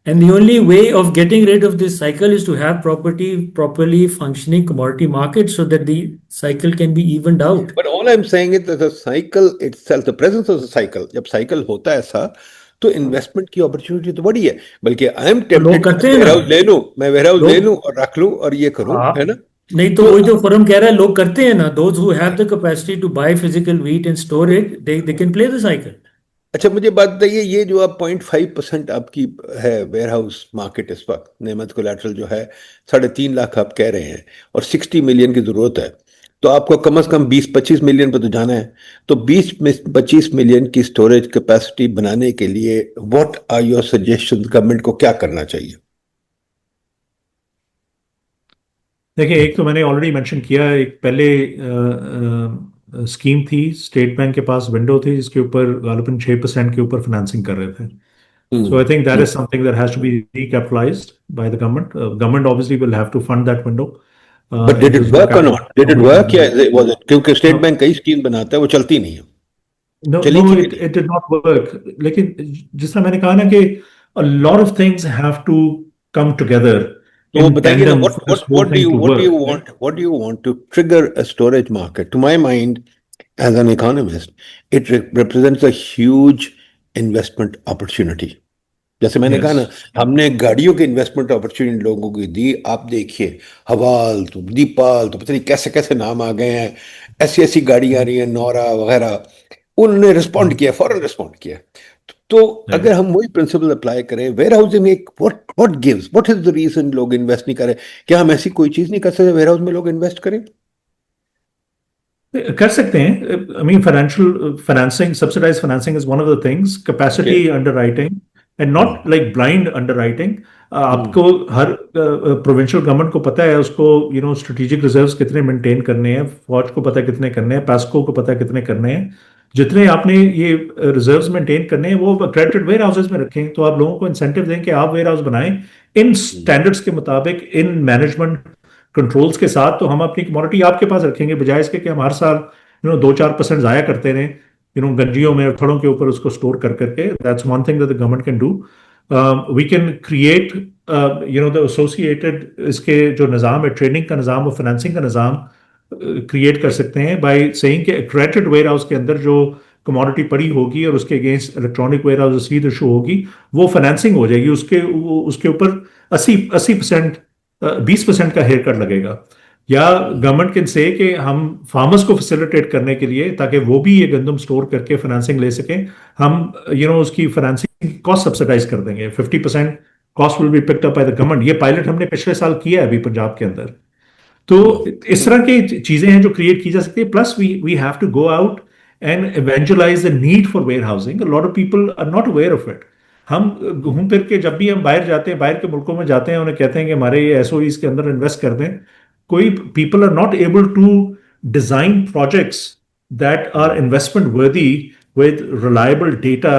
And the only way of getting rid of this cycle is to have properly functioning commodity market so that the cycle can be evened out. But all I'm saying is that the cycle itself, the presence of the cycle, जब cycle होता है ऐसा, तो investment की opportunity तो बड़ी है। बल्कि आई एम टेम्प्टेड वेयरहाउस ले लूं, मैं वेयरहाउस ले लूं और रख लूं और ये करूं, है ना? नहीं तो वही जो फॉरम कह रहा है, लोग करते हैं ना, those who have the capacity to buy physical wheat and store it, they can play the cycle. अच्छा, मुझे बात बताइए, ये जो आप 0.5% आपकी है वेयरहाउस मार्केट इस वक्त, नेमत कोलैटरल जो है 3.5 लाख आप कह रहे हैं और 60 मिलियन की जरूरत है, तो आपको कम से कम 20-25 मिलियन पर तो जाना है। तो 20-25 मिलियन की स्टोरेज कैपेसिटी बनाने के लिए what are your suggestion, government को क्या करना चाहिए? देखिए, एक तो मैंने ऑलरेडी मेंशन किया, एक पहले स्कीम थी, स्टेट बैंक के पास विंडो थी जिसके ऊपर गालिबन 6% के ऊपर फाइनेंसिंग कर रहे थे। So I think that is something that has to be recapitalized by the government. Government obviously will have to fund that window. But did it work or not? Did it work? Yeah, was it? क्योंकि state bank कई scheme बनाता है, वो चलती नहीं है। No, it did not work. लेकिन जिस तरह मैंने कहा ना कि a lot of things have to come together. तो बताइए ना, what do you want to trigger a storage market? To my mind, as an economist, it represents a huge investment opportunity. जैसे मैंने कहा ना, हमने गाड़ियों की इन्वेस्टमेंट अपॉर्चुनिटी लोगों को दी। आप देखिए, हवाल तो दीपाल तो पता नहीं कैसे कैसे नाम आ गए हैं, ऐसी ऐसी गाड़ियां आ रही हैं, नौरा वगैरह, उन्होंने रिस्पॉन्ड किया, फौरन रिस्पॉन्ड किया। तो अगर हम वही प्रिंसिपल अप्लाई करें वेयर हाउसिंग में, व्हाट इज द रीजन लोग इन्वेस्ट नहीं करें? क्या हम ऐसी कोई चीज नहीं कर सकते वेयर हाउस में लोग इन्वेस्ट करें? कर सकते हैं। I mean financial financing, subsidised financing is one of the things, capacity underwriting and not like blind underwriting. आपको हर प्रोविंशियल गवर्नमेंट को पता है उसको स्ट्रेटेजिक रिजर्व्स कितने मेंटेन करने हैं, फौज को पता है कितने करने हैं, पैस्को को पता है कितने करने हैं। जितने आपने ये रिजर्व्स मेंटेन करने हैं वो अक्रेडिटेड वेयर हाउसेज में रखें। तो आप लोगों को इंसेंटिव दें कि आप वेयर हाउस बनाएं इन स्टैंडर्ड्स के मुताबिक, इन मैनेजमेंट कंट्रोल्स के साथ। तो हम अपनी कमोडिटी आपके पास रखेंगे, बजाय इसके कि हम हर साल 2-4% जाया करते रहें गंजियों में, थड़ों के ऊपर उसको स्टोर कर करके। That's one thing that the government can do. We can create the associated, इसके जो निज़ाम है, ट्रेडिंग का निज़ाम और फाइनेंसिंग का निज़ाम क्रिएट कर सकते हैं बाय सेइंग कि एक्रेडिटेड वेयर हाउस के अंदर जो कमोडिटी पड़ी होगी और उसके अगेंस्ट इलेक्ट्रॉनिक वेयर हाउस रसीद इशू होगी, वो फाइनेंसिंग हो जाएगी। उसके ऊपर 80% 20% का हेयर कट लगेगा, या गवर्नमेंट कैन से कि हम फार्मर्स को फैसिलिटेट करने के लिए, ताकि वो भी ये गंदम स्टोर करके फाइनेंसिंग ले सकें, हम उसकी फाइनेंसिंग कॉस्ट सब्सिडाइज कर देंगे, 50% cost will be picked up by the government. ये पायलट हमने पिछले साल किया है अभी पंजाब के अंदर। तो इस तरह की चीजें हैं जो क्रिएट की जा सकती है। Plus we have to go out and evangelise the need for warehousing. Lot of people are not aware of it. हम घूम फिर के जब भी हम बाहर जाते हैं, बाहर के मुल्कों में जाते हैं, उन्हें कहते हैं कि हमारे ये एसओईज के अंदर इन्वेस्ट कर दें, कोई people are not able to design projects that are investment worthy with reliable data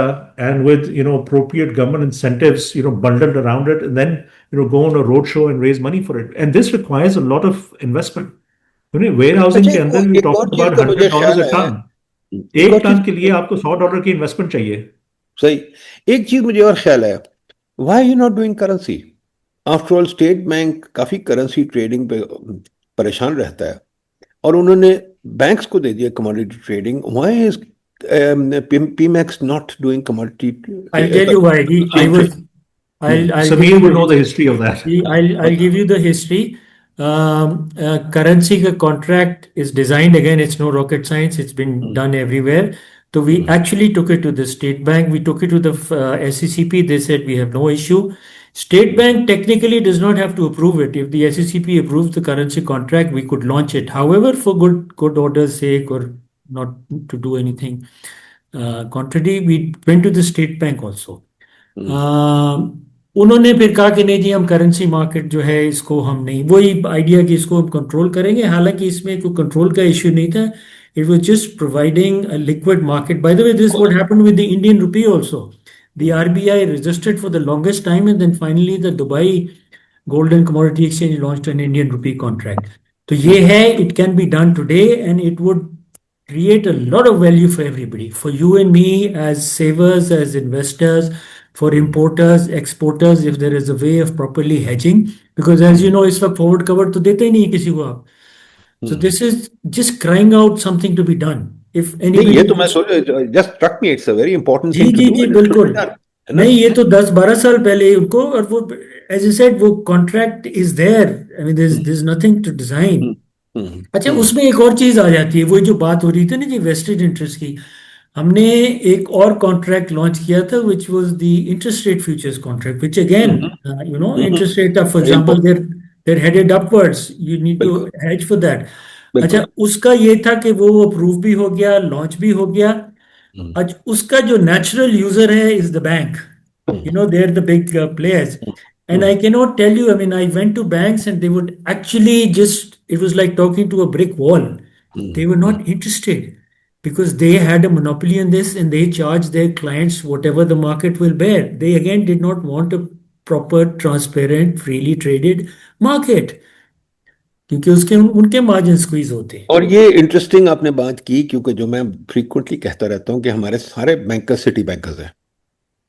and with appropriate government incentives bundled around it, and then go on a roadshow and raise money for it. And this requires a lot of investment. Warehousing अच्छा के अंदर we एक और talking चीज about का मुझे $100 ख्याल a आया, ton. एक एक और टन चीज के लिए आपको $100 की इन्वेस्टमेंट चाहिए। सही, एक चीज मुझे और ख्याल आया, why you not doing currency? After all state bank काफी करेंसी ट्रेडिंग पे परेशान रहता है, और उन्होंने बैंक्स को दे दिया commodity trading. Why is PMEX not doing commodity I'll tell you why. I Exchange was trade. I'll give Sameer you would the know the history of that. I'll give you the history. Currency का contract is designed, again, it's no rocket science. It's been done everywhere. So we actually took it to the State Bank. We took it to the SECP. They said we have no issue. State Bank technically does not have to approve it. If the SECP approves the currency contract, we could launch it. However, for good order's sake, or not to do anything contrary, we went to the State Bank also. उन्होंने फिर कहा कि नहीं जी, हम currency market जो है इसको हम नहीं, वही आइडिया कि इसको हम कंट्रोल करेंगे। हालांकि इसमें कोई कंट्रोल का इश्यू नहीं था, it was just providing a liquid market. By the way, this what happened with the Indian rupee also. The RBI registered for the longest time, and then finally the Dubai Gold and Commodity Exchange launched an Indian rupee contract. तो ये है, it can be done today, and it would create a lot of value for everybody, for you and me as savers, as investors, for importers, exporters, if there is a way of properly hedging, because as you know, इस वक्त forward cover तो देते ही नहीं है किसी को आप। So this is just crying out something to be done. If नहीं, anybody ये तो मैं सोच, just struck me, it's a very important जी थिंग टू जी डू, जी एंड इट शुड बी बिल्कुल डन, है ना? नहीं, ये तो 10-12 साल पहले उनको, और वो एज यू सेड, वो contract is there. I mean there is nothing to design. अच्छा, उसमें एक और चीज आ जाती है, वो जो बात हो रही थी ना जी वेस्टेड इंटरेस्ट की। हमने एक और कॉन्ट्रैक्ट लॉन्च किया था, which was the interest rate futures contract, which again interest rate, for very example, important, there headed upwards, you need to बिल्कुल हेज फॉर दैट। अच्छा, बिल्कुल। उसका ये था कि वो अप्रूव भी हो गया, लॉन्च भी हो गया। अच्छा, उसका जो नेचुरल यूजर है is the bank, they are the big players. And I cannot tell you, I mean, I went to banks and they would actually just, it was like talking to a brick wall. They were not interested because they had a monopoly on this, and they charged their clients whatever the market will bear. They again did not want a proper, transparent, freely traded market, क्योंकि उसके उनके margin squeeze होते हैं। और ये interesting आपने बात की, क्योंकि जो मैं फ्रीक्वेंटली कहता रहता हूँ कि हमारे सारे बैंकर्स सिटी बैंकर्स हैं,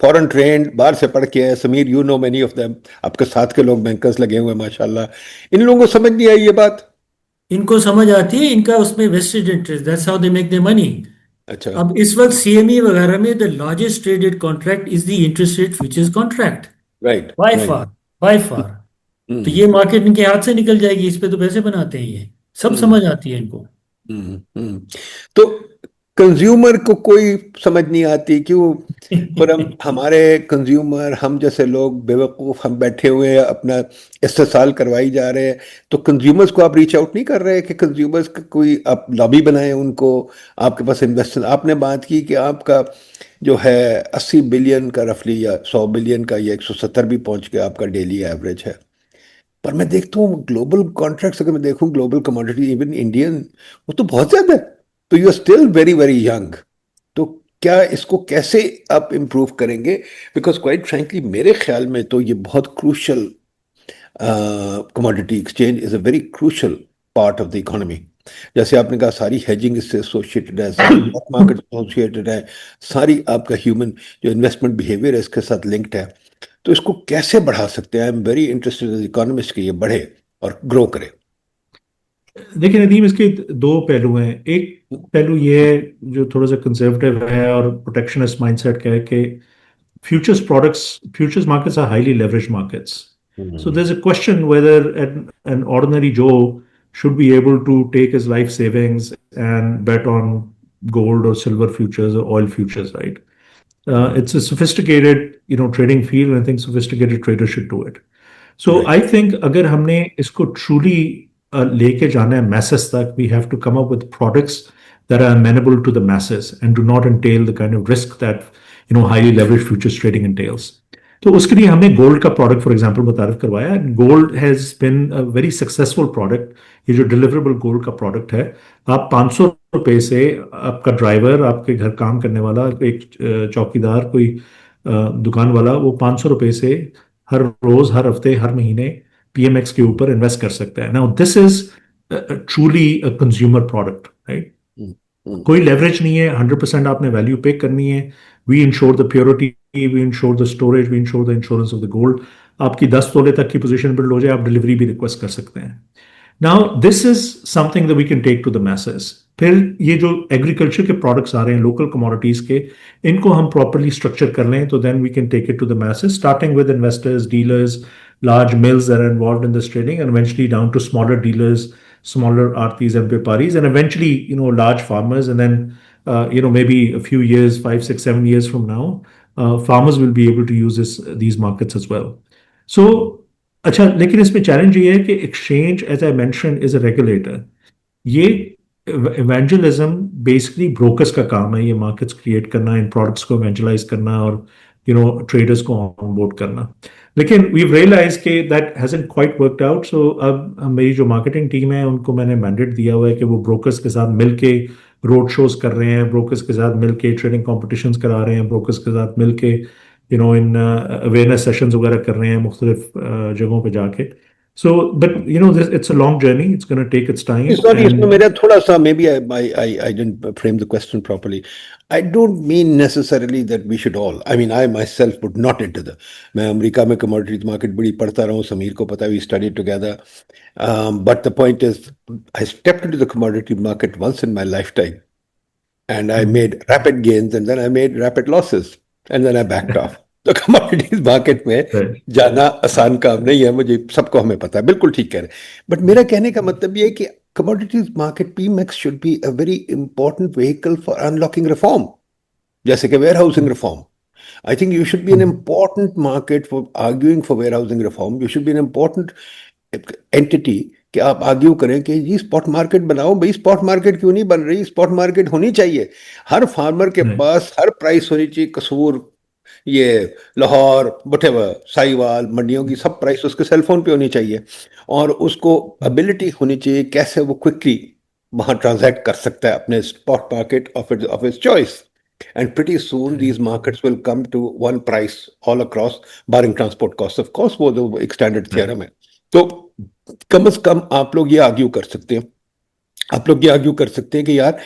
फॉरेन ट्रेंड, बाहर से पढ़ के है। Sameer, you know many of them, आपके साथ के लोग बैंकर्स लगे हुए हैं माशाल्लाह। इन लोगों को समझ नहीं आई ये बात। इनको समझ आती है, इनका उसमें vested interest, that's how they make their money. अच्छा, अब इस वक्त सीएमई वगैरह में the largest traded contract is the interest rate futures contract, right by right. Far, by far. तो ये मार्केट इनके हाथ से निकल जाएगी, इस पे तो पैसे बनाते हैं, ये सब समझ आती है इनको। तो कंज्यूमर को कोई समझ नहीं आती, क्यों? पर हमारे कंज्यूमर, हम जैसे लोग बेवकूफ़, हम बैठे हुए हैं, अपना इस्तेसाल करवाई जा रहे हैं। तो कंज्यूमर्स को आप रीच आउट नहीं कर रहे कि कंज्यूमर्स का कोई आप लॉबी बनाए उनको, आपके पास इन्वेस्टर। आपने बात की कि आपका जो है 80 बिलियन का रफली, या 100 बिलियन का, या 170 भी पहुंच के आपका डेली एवरेज है। पर मैं देखता हूँ ग्लोबल कॉन्ट्रैक्ट्स, अगर मैं देखूँ ग्लोबल कमोडिटी, इवन इंडियन, वो तो बहुत ज्यादा है। तो you are still very very young. तो क्या इसको कैसे आप इम्प्रूव करेंगे? बिकॉज क्वाइट फ्रैंकली मेरे ख्याल में तो ये बहुत crucial, commodity exchange is a very crucial part of the economy. जैसे आपने कहा, सारी हेजिंग इससे एसोसिएटेड है, सारी ब्लैक मार्केट एसोसिएटेड है, सारी आपका ह्यूमन जो इन्वेस्टमेंट बिहेवियर है इसके साथ लिंक्ड है। तो इसको कैसे बढ़ा सकते हैं? I am very interested as economist कि ये बढ़े और ग्रो करे। देखिए नदीम, इसके दो पहलू हैं। एक पहलू ये है जो थोड़ा सा कंजर्वेटिव है और प्रोटेक्शनिस्ट माइंडसेट का है कि futures markets are highly leverage markets. So there's a question whether an ordinary Joe should be able to take his life savings and bet on gold or silver futures or oil futures, right? It's a sophisticated, trading field, and I think sophisticated traders should do it. So I think अगर हमने इसको truly लेके जाना है masses तक, we have to come up with products that are amenable to the masses and do not entail the kind of risk that highly leveraged futures trading entails. तो उसके लिए हमने गोल्ड का प्रोडक्ट फॉर एग्जांपल मुतारिफ करवाया. Gold has been a very successful product. ये जो deliverable gold का product है, आप 500 रुपए से आपका ड्राइवर, आपके घर काम करने वाला, एक चौकीदार, कोई दुकान वाला, वो 500 रुपए से हर रोज, हर हफ्ते, हर महीने पीएमएक्स के ऊपर इन्वेस्ट कर सकता है. Now this is truly a consumer product, right? कोई लेवरेज नहीं है, 100% आपने वैल्यू पे करनी है. We insure the purity, we insure the storage, we insure the insurance of the gold. आपकी 10 तोले तक की पोजीशन बिल्ड हो जाए, आप डिलीवरी भी रिक्वेस्ट कर सकते हैं. Now this is something that we can take to the masses. फिर ये जो एग्रीकल्चर के प्रोडक्ट्स आ रहे हैं, लोकल कमोडिटीज के, इनको हम प्रॉपरली स्ट्रक्चर कर लें तो then we can take it to the masses, starting with investors, dealers, large mills that are involved in this trading, and eventually down to smaller dealers, smaller artis and vyaparis, and eventually, large farmers. And then, maybe a few years, 5, 6, 7 years from now, farmers will be able to use these markets as well. So, अच्छा, लेकिन इसमें challenge ये है कि exchange, as I mentioned, is a regulator. ये evangelism basically brokers का काम है, ये markets create करना, इन products को evangelize करना, और traders को onboard करना. लेकिन we've realized कि that hasn't quite worked out. So अब मेरी जो मार्केटिंग टीम है, उनको मैंने मैंडेट दिया हुआ है कि वो ब्रोकर्स के साथ मिलके रोड शोज कर रहे हैं, ब्रोकर्स के साथ मिलके ट्रेडिंग कॉम्पिटिशन्स करा रहे हैं, ब्रोकर्स के साथ मिलके इन अवेयरनेस सेशंस वगैरह कर रहे हैं मुख्तलिफ जगहों पे जाके. So, but it's a long journey. It's going to take its time. Sorry, मेरा थोड़ा सा, maybe I didn't frame the question properly. I don't mean necessarily that we should all. I mean, I myself would not enter मैं America में commodities market बड़ी पढ़ता रहा हूँ, समीर को पता, we studied together. But the point is, I stepped into the commodity market once in my lifetime, and I made rapid gains, and then I made rapid losses, and then I backed off. तो commodities market में जाना आसान काम नहीं है, मुझे सबको हमें पता है, बिल्कुल ठीक कह रहे हैं. बट मेरा कहने का मतलब ये है कि commodities market PMEX should be a very important vehicle for unlocking reform, जैसे कि warehousing reform. I think you should be an important market for arguing for warehousing reform. You should be an important entity कि आप argue करें कि जी spot market बनाओ. भाई spot market क्यों नहीं बन रही? स्पॉट मार्केट होनी चाहिए. हर फार्मर के पास हर प्राइस होनी चाहिए. कसूर, ये लाहौर, व्हाटएवर, साहिवाल, मंडियों की सब प्राइस उसके सेलफोन पे होनी चाहिए, और उसको एबिलिटी होनी चाहिए कैसे वो क्विकली वहां ट्रांजैक्ट कर सकता है अपने spot market of his choice. And pretty soon these markets will come to one price all across, barring transport cost. Of course वो तो एक स्टैंडर्ड थ्योरम है. तो कम से कम आप लोग ये आर्ग्यू कर सकते हैं, कि यार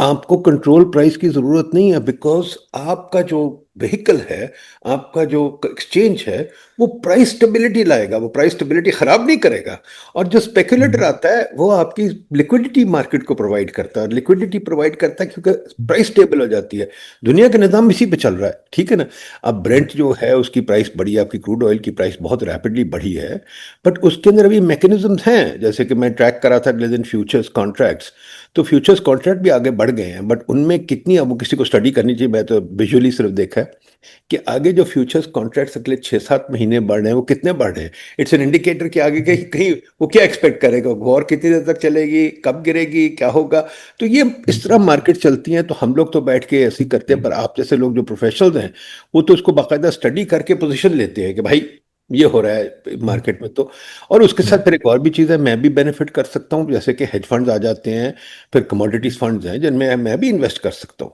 आपको कंट्रोल प्राइस की जरूरत नहीं है, बिकॉज आपका जो व्हीकल है, आपका जो एक्सचेंज है, वो प्राइस स्टेबिलिटी लाएगा, वो प्राइस स्टेबिलिटी खराब नहीं करेगा. और जो स्पेकुलेटर आता है वो आपकी लिक्विडिटी मार्केट को प्रोवाइड करता है, लिक्विडिटी प्रोवाइड करता है क्योंकि प्राइस स्टेबल हो जाती है. दुनिया का निजाम इसी पे चल रहा है, ठीक है ना. अब ब्रेंट जो है उसकी प्राइस बढ़ी है, आपकी क्रूड ऑयल की प्राइस बहुत रैपिडली बढ़ी है, बट उसके अंदर अभी मैकेनिज्म्स हैं. जैसे कि मैं ट्रैक करा था अगले दिन फ्यूचर्स कॉन्ट्रैक्ट्स, तो फ्यूचर्स कॉन्ट्रैक्ट भी आगे बढ़ गए हैं, बट उनमें कितनी, अब किसी को स्टडी करनी चाहिए, मैं तो विजुअली सिर्फ देखा है कि आगे जो फ्यूचर्स कॉन्ट्रैक्ट्स अगले 6-7 महीने बढ़ रहे हैं, वो कितने बढ़ रहे हैं. इट्स एन इंडिकेटर कि आगे कहीं वो क्या एक्सपेक्ट करेगा, वॉर कितनी देर तक चलेगी, कब गिरेगी, क्या होगा. तो ये इस तरह मार्केट चलती हैं. तो हम लोग तो बैठ के ऐसे ही करते हैं, पर आप जैसे लोग जो प्रोफेशनल्स हैं वो तो उसको बाकायदा स्टडी करके पोजिशन लेते हैं कि भाई ये हो रहा है मार्केट में. तो और उसके साथ फिर एक और भी चीज़ है, मैं भी बेनिफिट कर सकता हूँ, जैसे कि हेज फंड्स आ जाते हैं, फिर कमोडिटीज फंड्स हैं जिनमें मैं भी इन्वेस्ट कर सकता हूँ,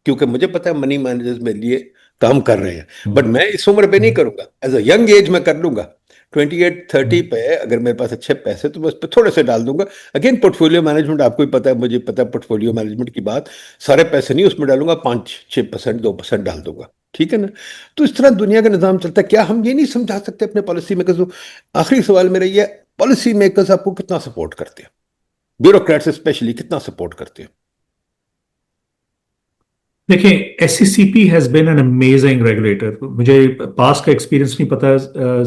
क्योंकि मुझे पता है मनी मैनेजर्स मेरे लिए काम कर रहे हैं. बट मैं इस उम्र पे नहीं करूंगा, एज अ यंग एज में कर लूंगा. 28-30 पे अगर मेरे पास अच्छे पैसे तो मैं उस पर थोड़े से डाल दूंगा. अगेन पोर्टफोलियो मैनेजमेंट, आपको ही पता है, मुझे पता है पोर्टफोलियो मैनेजमेंट की बात. सारे पैसे नहीं उसमें डालूंगा, 5-6%, 2% डाल दूंगा, ठीक है ना. तो इस तरह दुनिया का निजाम चलता है. क्या हम ये नहीं समझा सकते अपने पॉलिसी मेकर्स को? आखिरी सवाल मेरा ये, पॉलिसी मेकर्स आपको कितना सपोर्ट करते हैं, ब्यूरोक्रेट्स स्पेशली कितना सपोर्ट करते हैं? देखिए, SCCP has been an amazing regulator. मुझे पास का एक्सपीरियंस नहीं पता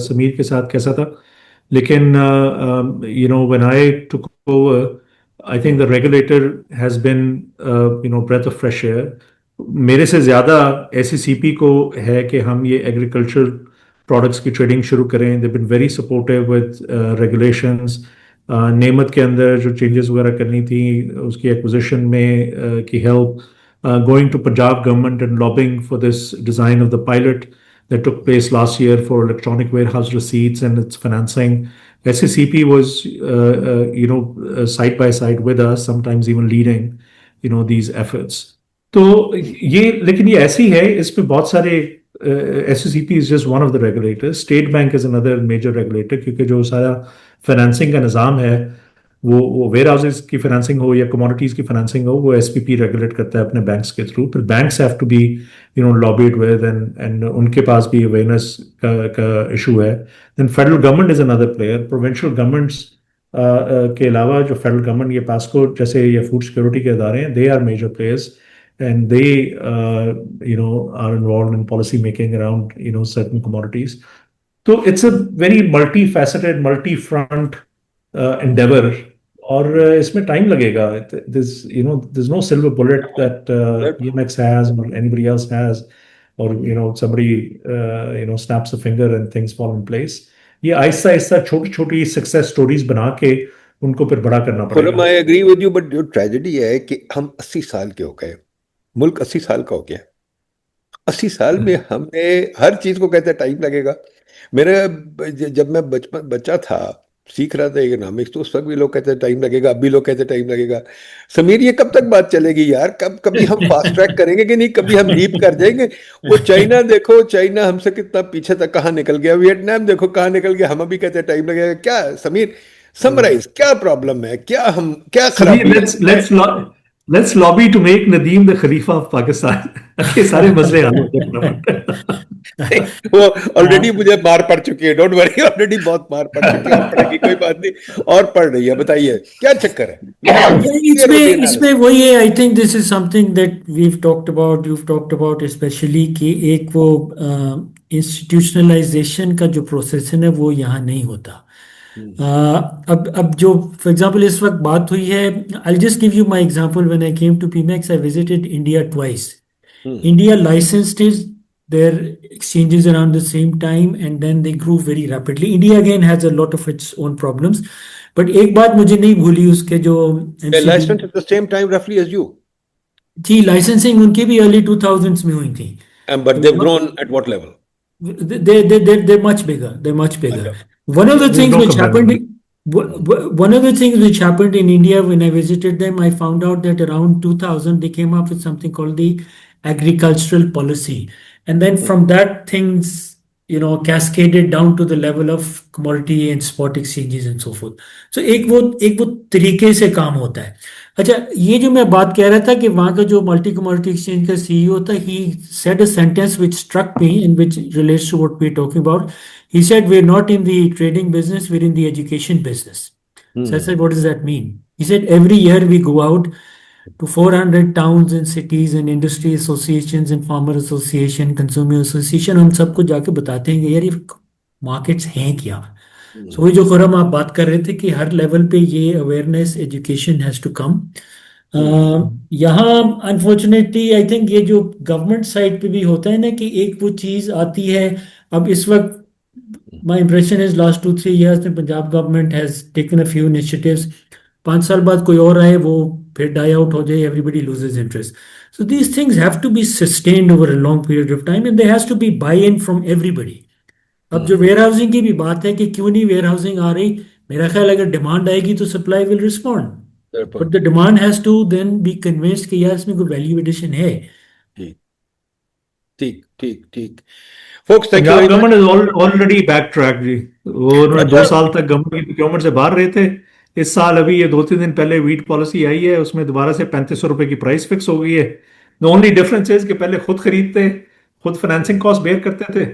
समीर के साथ कैसा था, लेकिन when I took over, I think the regulator has been breath of fresh air. मेरे से ज्यादा SCCP को है कि हम ये एग्रीकल्चर प्रोडक्ट्स की ट्रेडिंग शुरू करें। They been very supportive with regulations. नेमत के अंदर जो चेंजेस वगैरह करनी थी उसकी एक्विजिशन में की help, going to Punjab government and lobbying for this design of the pilot that took place last year for electronic warehouse receipts and its financing. SCCP was, side by side with us, sometimes even leading, these efforts. तो ये, लेकिन ये ऐसी है, इसमें बहुत सारे SCCP is just one of the regulators. State Bank is another major regulator, क्योंकि जो सारा फाइनेंसिंग का निज़ाम है, वो वेयर हाउसेज की फाइनेंसिंग हो या कमोडिटीज की फाइनेंसिंग हो, वो SPP रेगुलेट करता है अपने बैंक्स के थ्रू। फिर banks have to be lobbied with, and उनके पास भी अवेयरनेस का इशू है। Then federal government is another player. Provincial governments के अलावा जो फेडरल गवर्नमेंट, ये पास्को जैसे ये फूड सिक्योरिटी के इदारे हैं, they are major players and they are involved in policy making around certain commodities. So it's a very multifaceted, multi-front endeavor, और इसमें टाइम लगेगा। There's no silver bullet that PMX has or anybody else has, or somebody snaps a finger and things fall in place. ये आहिस्ता आहिस्ता छोटी छोटी success stories बना के उनको फिर बड़ा करना पड़ेगा। I agree with you, but जो ट्रेजेडी है कि हम 80 साल के हो गए, मुल्क 80 साल का हो गया। 80 साल में हमने हर चीज को कहते टाइम लगेगा। जब मैं बच्चा था, सीख रहा था इकोनॉमिक्स, तो उस वक्त भी लोग कहते टाइम लगेगा, अब भी लोग कहते टाइम लगेगा। समीर, ये कब तक बात चलेगी यार? कभी हम फास्ट ट्रैक करेंगे कि नहीं? कभी हम लीप कर जाएंगे? वो चाइना देखो, चाइना हमसे कितना पीछे तक कहाँ निकल गया। वियतनाम देखो कहाँ निकल गया, हम अभी कहते टाइम लगेगा। क्या समीर, समराइज, क्या प्रॉब्लम है? क्या खराबी है? Let's lobby to make Nadeem the Khalifa of Pakistan. ये सारे मसले हल हो जाए। वो ऑलरेडी मुझे मार पड़ चुकी है, डोंट वरी, ऑलरेडी बहुत मार पड़ चुकी है, पड़ेगी, कोई बात नहीं, और पड़ रही है। बताइए क्या चक्कर है? इसमें वही है, I think this is something that weave talked about, you've talked about specially, कि एक वो इंस्टीट्यूशनलाइजेशन का जो प्रोसेस है ना, वो यहाँ नहीं होता। अब जो फॉर एग्जांपल इस वक्त बात हुई है, I just give you my example. When I came to PMEX, I visited India twice. India licensed their exchanges around the same time, and then they grew very rapidly. India again has a lot of its own problems, but एक बात मुझे नहीं भूली उसके जो They licensed at the same time roughly as you. जी, licensing उनकी भी early 2000s में हुई थी। But they've grown at what level? They're much bigger. They're much bigger. One of the things which happened, one of the things which happened in India when I visited them, I found out that around 2000 they came up with something called the agricultural policy, and then from that things cascaded down to the level of commodity and spot exchanges and so forth. So एक वो तरीके से काम होता है। अच्छा, ये जो मैं बात कह रहा था कि वहाँ का जो मल्टी कमोडिटी एक्सचेंज का CEO था, he said a sentence which struck me and which relates to what we're talking about. He said, we're not in the trading business, we're in the education business. So I said, what does that mean? He said, every year we go out to 400 towns and cities and industry associations and farmer association, consumer association, हम सबको जाके बताते हैं कि यार ये markets हैं क्या। सो वही जो खुरम आप बात कर रहे थे कि हर लेवल पे ये awareness, education has to come. यहाँ अनफॉर्चुनेटली आई थिंक ये जो गवर्नमेंट साइड पे भी होता है ना कि एक वो चीज़ आती है। अब इस वक्त my impression is last 2-3 years the Punjab government has taken a few initiatives. 5 साल बाद कोई और आए, वो फिर die out हो जाए, everybody loses interest. So these things have to be sustained over a long period of time, and there has to be buy-in from everybody. अब जो warehousing की भी बात है कि क्यों नहीं warehousing आ रही, मेरा ख्याल अगर डिमांड आएगी तो supply will respond. But the demand has to then be convinced कि यार इसमें कोई value addition है। ठीक। Folks, thank you. Punjab government is already back track जी। वो 2 साल तक गवर्नमेंट की प्रोक्योरमेंट से बाहर रहे थे। इस साल अभी ये 2-3 दिन पहले वीट पॉलिसी आई है, उसमें दोबारा से 3500 रुपए की प्राइस फिक्स हो गई है। द ओनली डिफरेंस इज कि पहले खुद खरीदते, खुद फाइनेंसिंग कॉस्ट बेयर करते थे।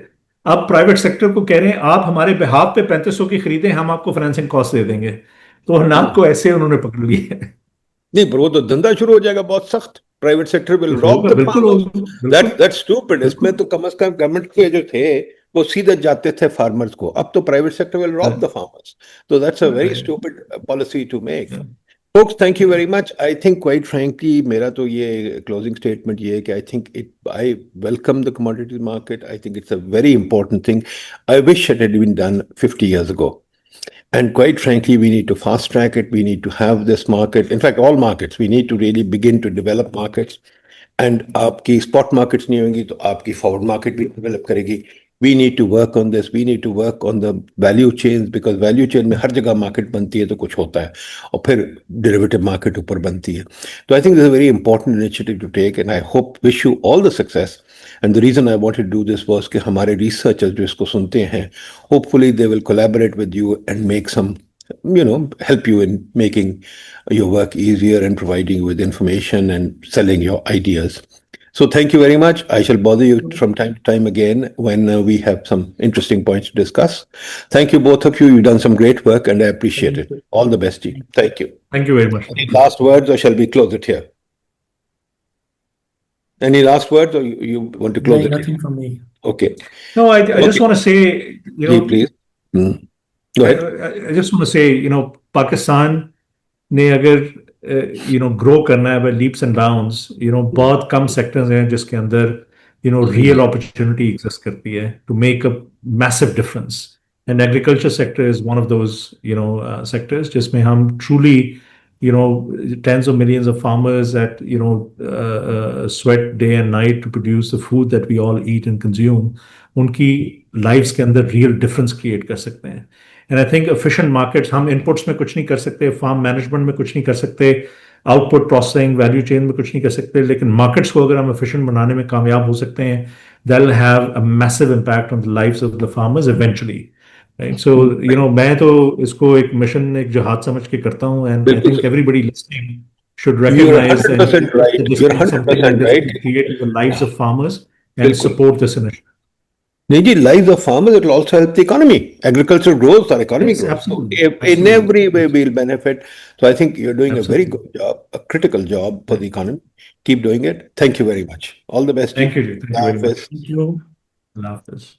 अब प्राइवेट सेक्टर को कह रहे हैं आप हमारे बिहाफ पे 3500 की खरीदें, हम आपको फाइनेंसिंग कॉस्ट दे देंगे। तो नाक को ऐसे उन्होंने पकड़ लिया है। नहीं, पर वो तो धंधा शुरू हो जाएगा बहुत सख्त। private sector will तो rob होगा, the बिल्कुल farmers. होगा, बिल्कुल That's stupid. इसमें तो कम से कम गवर्नमेंट के जो थे वो सीधे जाते थे फार्मर्स को. अब तो private sector will rob the farmers. So that's a very stupid policy to make. Folks, thank you very much. I think quite frankly, मेरा तो ये closing statement ये है कि I welcome the commodities market. I think it's a very important thing. I wish it had been done 50 years ago. And quite frankly, we need to fast track it. We need to have this market. In fact, all markets, we need to really begin to develop markets. And आपकी spot markets नहीं होंगी तो आपकी forward market भी develop करेगी. We need to work on this. We need to work on the value chains because value chain में हर जगह market बनती है तो कुछ होता है और फिर derivative market ऊपर बनती है. So I think this is a very important initiative to take and I wish you all the success. And the reason I wanted to do this was कि हमारे researchers जो इसको सुनते हैं, hopefully they will collaborate with you and make some, help you in making your work easier and providing you with information and selling your ideas. So thank you very much. I shall bother you from time to time again when we have some interesting points to discuss. Thank you, both of you. You've done some great work and I appreciate it. All the best to you. Thank you. Thank you very much. Any last words or shall we close it here? Any last words or you want to close No, it? nothing from me. Okay. No, I just want to say, Please. Go ahead. I just want to say, Pakistan ने अगर grow करना है by leaps and bounds, बहुत कम sectors हैं जिसके अंदर real opportunity exist करती है to make a massive difference. And agriculture sector is one of those sectors जिसमें हम truly tens of millions of farmers that sweat day and night to produce the food that we all eat and consume, उनकी lives के अंदर real difference create कर सकते हैं. And I think efficient markets, हम inputs में कुछ नहीं कर सकते, farm management में कुछ नहीं कर सकते, output processing, value chain में कुछ नहीं कर सकते, लेकिन markets को अगर हम efficient बनाने में कामयाब हो सकते हैं, that'll have a massive impact on the lives of the farmers eventually. Right? So, मैं तो इसको एक mission, एक जहाज समझ के करता हूँ, and I think everybody listening should recognize You're 100% right. You're 100% right. To create the lives of farmers and support this initiative. Niji, lives of farmers, it will also help the economy. Agriculture grows, our economy grows. Absolutely. So in every way, we'll benefit. So I think you're doing a very good job, a critical job for the economy. Keep doing it. Thank you very much. All the best. Thank you. Thank you very much. Thank you. Allah Hafiz.